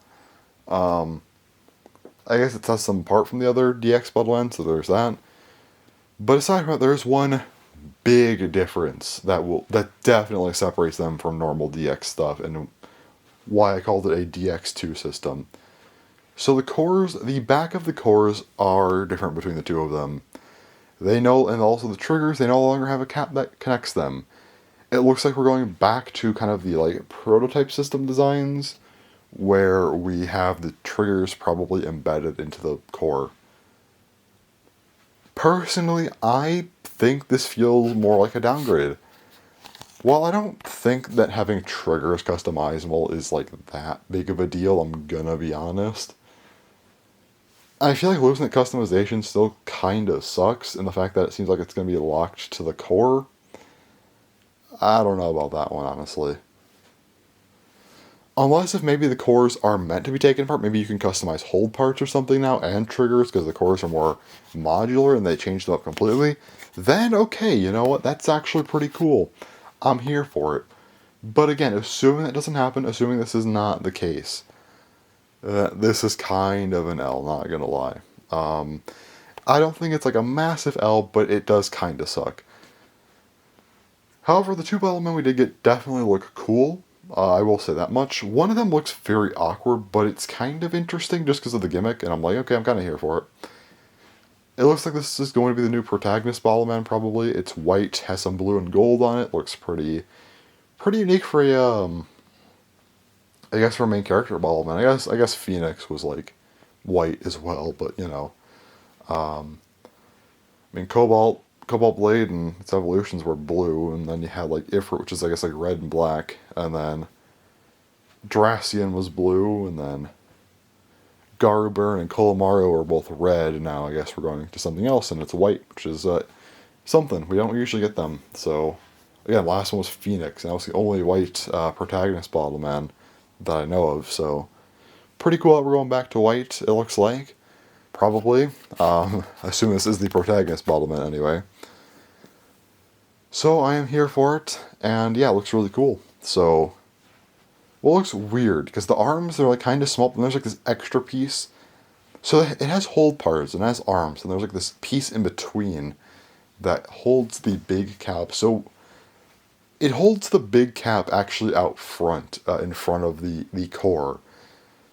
I guess it sets them apart from the other DX Bloodline, so there's that. But aside from that, there's one big difference that definitely separates them from normal DX stuff, and why I called it a DX2 system. So the back of the cores are different between the two of them. And also the triggers, they no longer have a cap that connects them. It looks like we're going back to kind of the like prototype system designs, where we have the triggers probably embedded into the core. Personally, I think this feels more like a downgrade. While I don't think that having triggers customizable is like that big of a deal, I'm gonna be honest. I feel like losing the customization still kinda sucks, in the fact that it seems like it's gonna be locked to the core. I don't know about that one, honestly. Unless if maybe the cores are meant to be taken apart, maybe you can customize hold parts or something now, and triggers, because the cores are more modular and they change them up completely, then okay, you know what, that's actually pretty cool. I'm here for it. But again, assuming that doesn't happen, assuming this is not the case, this is kind of an L, not gonna lie. I don't think it's like a massive L, but it does kind of suck. However, the two Battlemen we did get definitely look cool. I will say that much. One of them looks very awkward, but it's kind of interesting just because of the gimmick, and I'm like, okay, I'm kind of here for it. It looks like this is going to be the new protagonist Battleman, probably. It's white, has some blue and gold on it, looks pretty unique for I guess for a main character Battleman. I guess Phoenix was like white as well, but you know. I mean, Cobalt Blade and its evolutions were blue, and then you had like Ifrit, which is I guess like red and black, and then Dracian was blue, and then Garburn and Colomario were both red, and now I guess we're going to something else, and it's white, which is something. We don't usually get them. So, again, last one was Phoenix, and that was the only white protagonist Battleman that I know of, so pretty cool that we're going back to white, it looks like. Probably. I assume this is the protagonist Battleman anyway. So I am here for it, and yeah, it looks really cool. So, well, it looks weird, because the arms are like kind of small, and there's like this extra piece. So it has hold parts, and it has arms, and there's like this piece in between that holds the big cap. So it holds the big cap actually out front, in front of the core.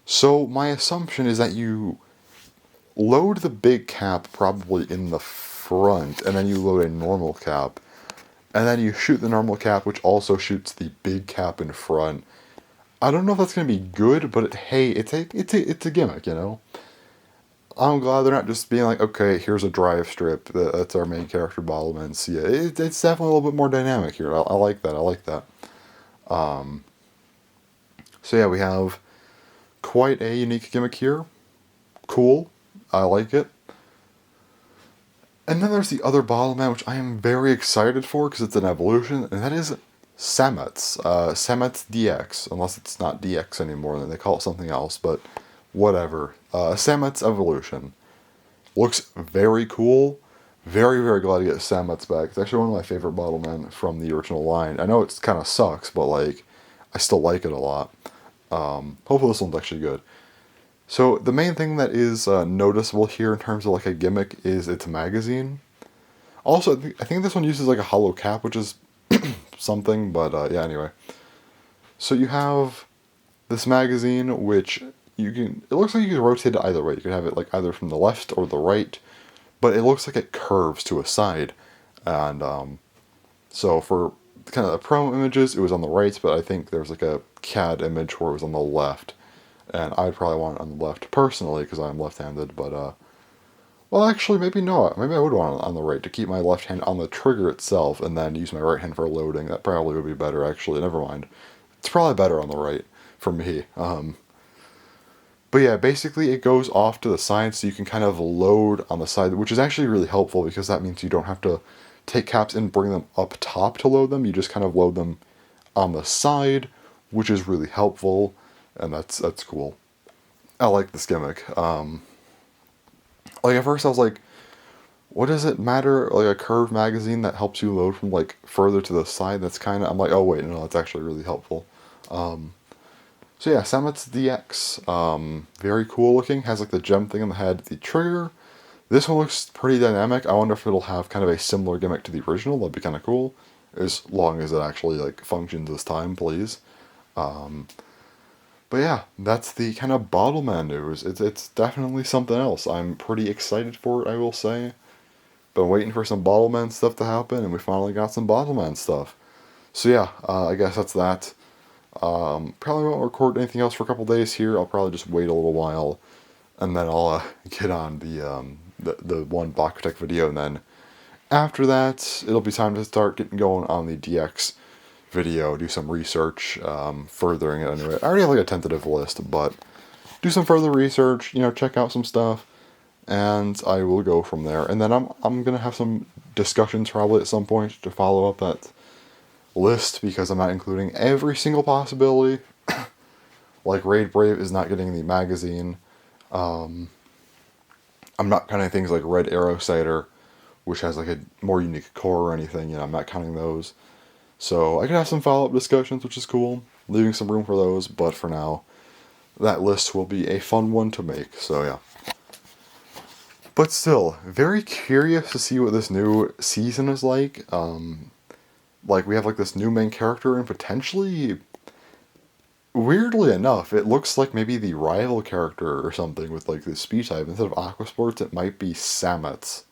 So my assumption is that you load the big cap probably in the front, and then you load a normal cap, and then you shoot the normal cap, which also shoots the big cap in front. I don't know if that's gonna be good, but hey, it's a gimmick, you know. I'm glad they're not just being like, okay, here's a drive strip. That's our main character, Battleman. See, it's definitely a little bit more dynamic here. I like that. I like that. So yeah, we have quite a unique gimmick here. Cool. I like it. And then there's the other Battleman, which I am very excited for because it's an evolution, and that is Samet's. Samet's DX, unless it's not DX anymore, then they call it something else, but whatever. Samet's evolution. Looks very cool. Very, very glad to get Samet's back. It's actually one of my favorite Battlemen from the original line. I know it kind of sucks, but like, I still like it a lot. Hopefully this one's actually good. So the main thing that is noticeable here in terms of like a gimmick is its magazine. Also, I think this one uses like a hollow cap, which is something, but yeah, anyway. So you have this magazine, which it looks like you can rotate it either way. You can have it like either from the left or the right, but it looks like it curves to a side. And so for kind of the promo images, it was on the right, but I think there's like a CAD image where it was on the left. And I'd probably want it on the left personally because I'm left-handed, but well, actually, maybe not. Maybe I would want it on the right to keep my left hand on the trigger itself and then use my right hand for loading. That probably would be better, actually. Never mind. It's probably better on the right for me. But yeah, basically it goes off to the side so you can kind of load on the side, which is actually really helpful because that means you don't have to take caps and bring them up top to load them. You just kind of load them on the side which is really helpful, and that's cool. I like this gimmick. Like at first I was like, what does it matter? Like a curved magazine that helps you load from like further to the side. That's kind of, I'm like, oh wait, no, that's actually really helpful. So yeah, Samet's DX, very cool looking. Has like the gem thing on the head, the trigger. This one looks pretty dynamic. I wonder if it'll have kind of a similar gimmick to the original. That'd be kind of cool, as long as it actually like functions this time, please. But yeah, that's the kind of Bottleman news. It's definitely something else. I'm pretty excited for it, I will say. Been waiting for some Bottleman stuff to happen, and we finally got some Bottleman stuff. So yeah, I guess that's that. Probably won't record anything else for a couple days here. I'll probably just wait a little while, and then I'll get on the one Bakutech video, and then after that, it'll be time to start getting going on the DX video, do some research, furthering it anyway. I already have like a tentative list, but do some further research, check out some stuff, and I will go from there. And then I'm gonna have some discussions probably at some point to follow up that list, because I'm not including every single possibility. Like Raid Brave is not getting the magazine. I'm not counting things like Red Arrow Cider, which has like a more unique core or anything. I'm not counting those. So I could have some follow-up discussions, which is cool, leaving some room for those, but for now, that list will be a fun one to make, so yeah. But still, very curious to see what this new season is like. Like, we have like this new main character, and potentially, weirdly enough, it looks like maybe the rival character or something with like the speed type. Instead of Aqua Sports, it might be Samet's.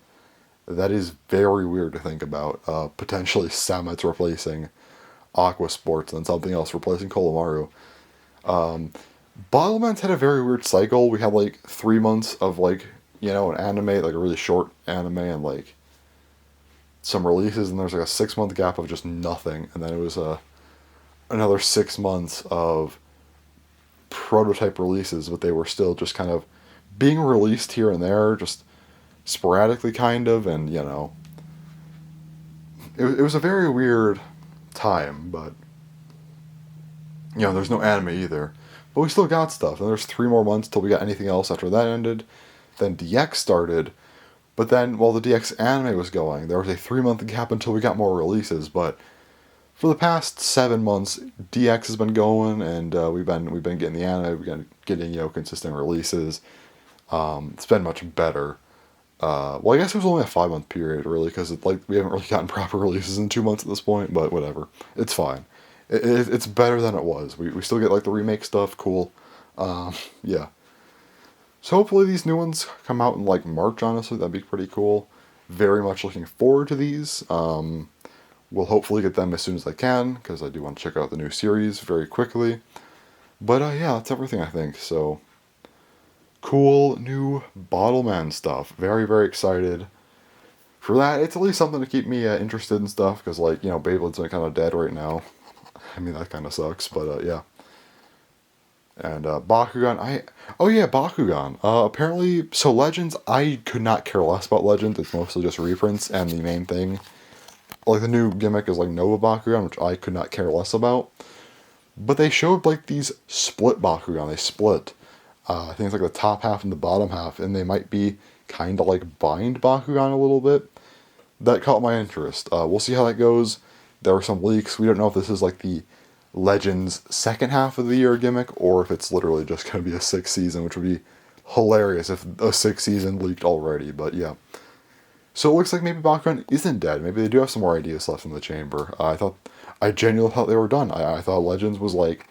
That is very weird to think about. Potentially Samet's replacing Aqua Sports and something else replacing Kolomaru. Bottleman's had a very weird cycle. We had like 3 months of like, an anime, like a really short anime, and like some releases, and there's like a 6 month gap of just nothing, and then it was another 6 months of prototype releases, but they were still just kind of being released here and there, just sporadically kind of, and it was a very weird time, but there's no anime either, but we still got stuff, and there's 3 more months till we got anything else after that ended. Then DX started, but then while the DX anime was going, there was a 3 month gap until we got more releases. But for the past 7 months, DX has been going, and we've been getting the anime, we've been getting consistent releases. It's been much better. Well, I guess it was only a 5 month period, really, because we haven't really gotten proper releases in 2 months at this point. But whatever, it's fine. It's better than it was. We still get like the remake stuff, cool. Yeah. So hopefully these new ones come out in like March. Honestly, that'd be pretty cool. Very much looking forward to these. We'll hopefully get them as soon as I can, because I do want to check out the new series very quickly. But yeah, that's everything, I think. So cool new Bottleman stuff. Very, very excited for that. It's at least something to keep me interested in stuff, because like, Beyblade's kind of dead right now. I mean, that kind of sucks, but yeah. And Bakugan, Bakugan. Apparently, so Legends, I could not care less about Legends. It's mostly just reprints, and the main thing, like the new gimmick is like Nova Bakugan, which I could not care less about. But they showed like these split Bakugan. They split. I think it's like the top half and the bottom half, and they might be kind of like bind Bakugan a little bit. That caught my interest. We'll see how that goes. There were some leaks. We don't know if this is like the Legends second half of the year gimmick, or if it's literally just going to be a 6th season, which would be hilarious if a 6th season leaked already, but yeah. So it looks like maybe Bakugan isn't dead. Maybe they do have some more ideas left in the chamber. I genuinely thought they were done. I thought Legends was like,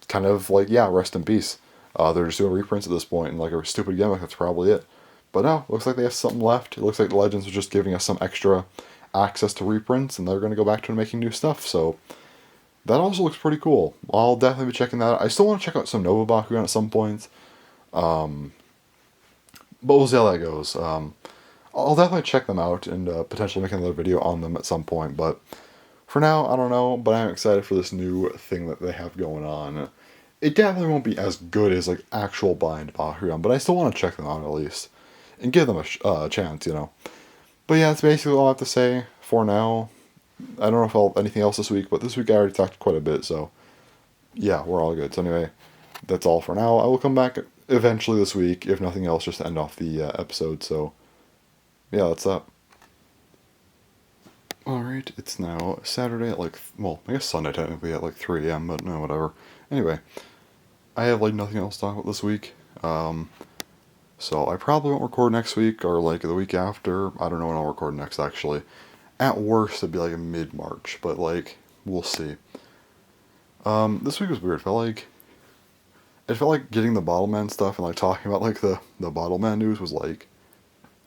kind of like, yeah, rest in peace. They're just doing reprints at this point, and like a stupid gimmick, that's probably it. But no, looks like they have something left. It looks like Legends was just giving us some extra access to reprints, and they're going to go back to making new stuff, so that also looks pretty cool. I'll definitely be checking that out. I still want to check out some Nova Bakugan at some point. But we'll see how that goes. I'll definitely check them out and potentially make another video on them at some point. But for now, I don't know. But I'm excited for this new thing that they have going on. It definitely won't be as good as like actual blind Bakugan, but I still want to check them out at least. And give them a chance, But yeah, that's basically all I have to say for now. I don't know if I'll have anything else this week, but this week I already talked quite a bit, so Yeah, we're all good. So anyway, that's all for now. I will come back eventually this week, if nothing else, just to end off the episode. So yeah, that's that. Alright, it's now Saturday at like, well, I guess Sunday technically at like 3 a.m., but no, whatever. Anyway, I have like nothing else to talk about this week. So I probably won't record next week or like the week after. I don't know when I'll record next actually. At worst, it'd be like mid March, but like, we'll see. This week was weird. It felt like getting the Bottleman stuff and like talking about like the Bottleman news was like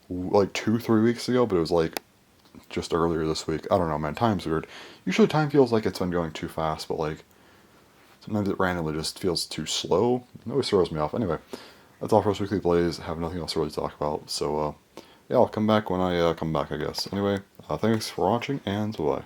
2-3 weeks ago, but it was like just earlier this week. I don't know, man. Time's weird. Usually time feels like it's been going too fast, but like sometimes it randomly just feels too slow. It always throws me off. Anyway, that's all for this weekly Blaze. I have nothing else to really talk about. So yeah, I'll come back when I come back, I guess. Anyway, thanks for watching and bye.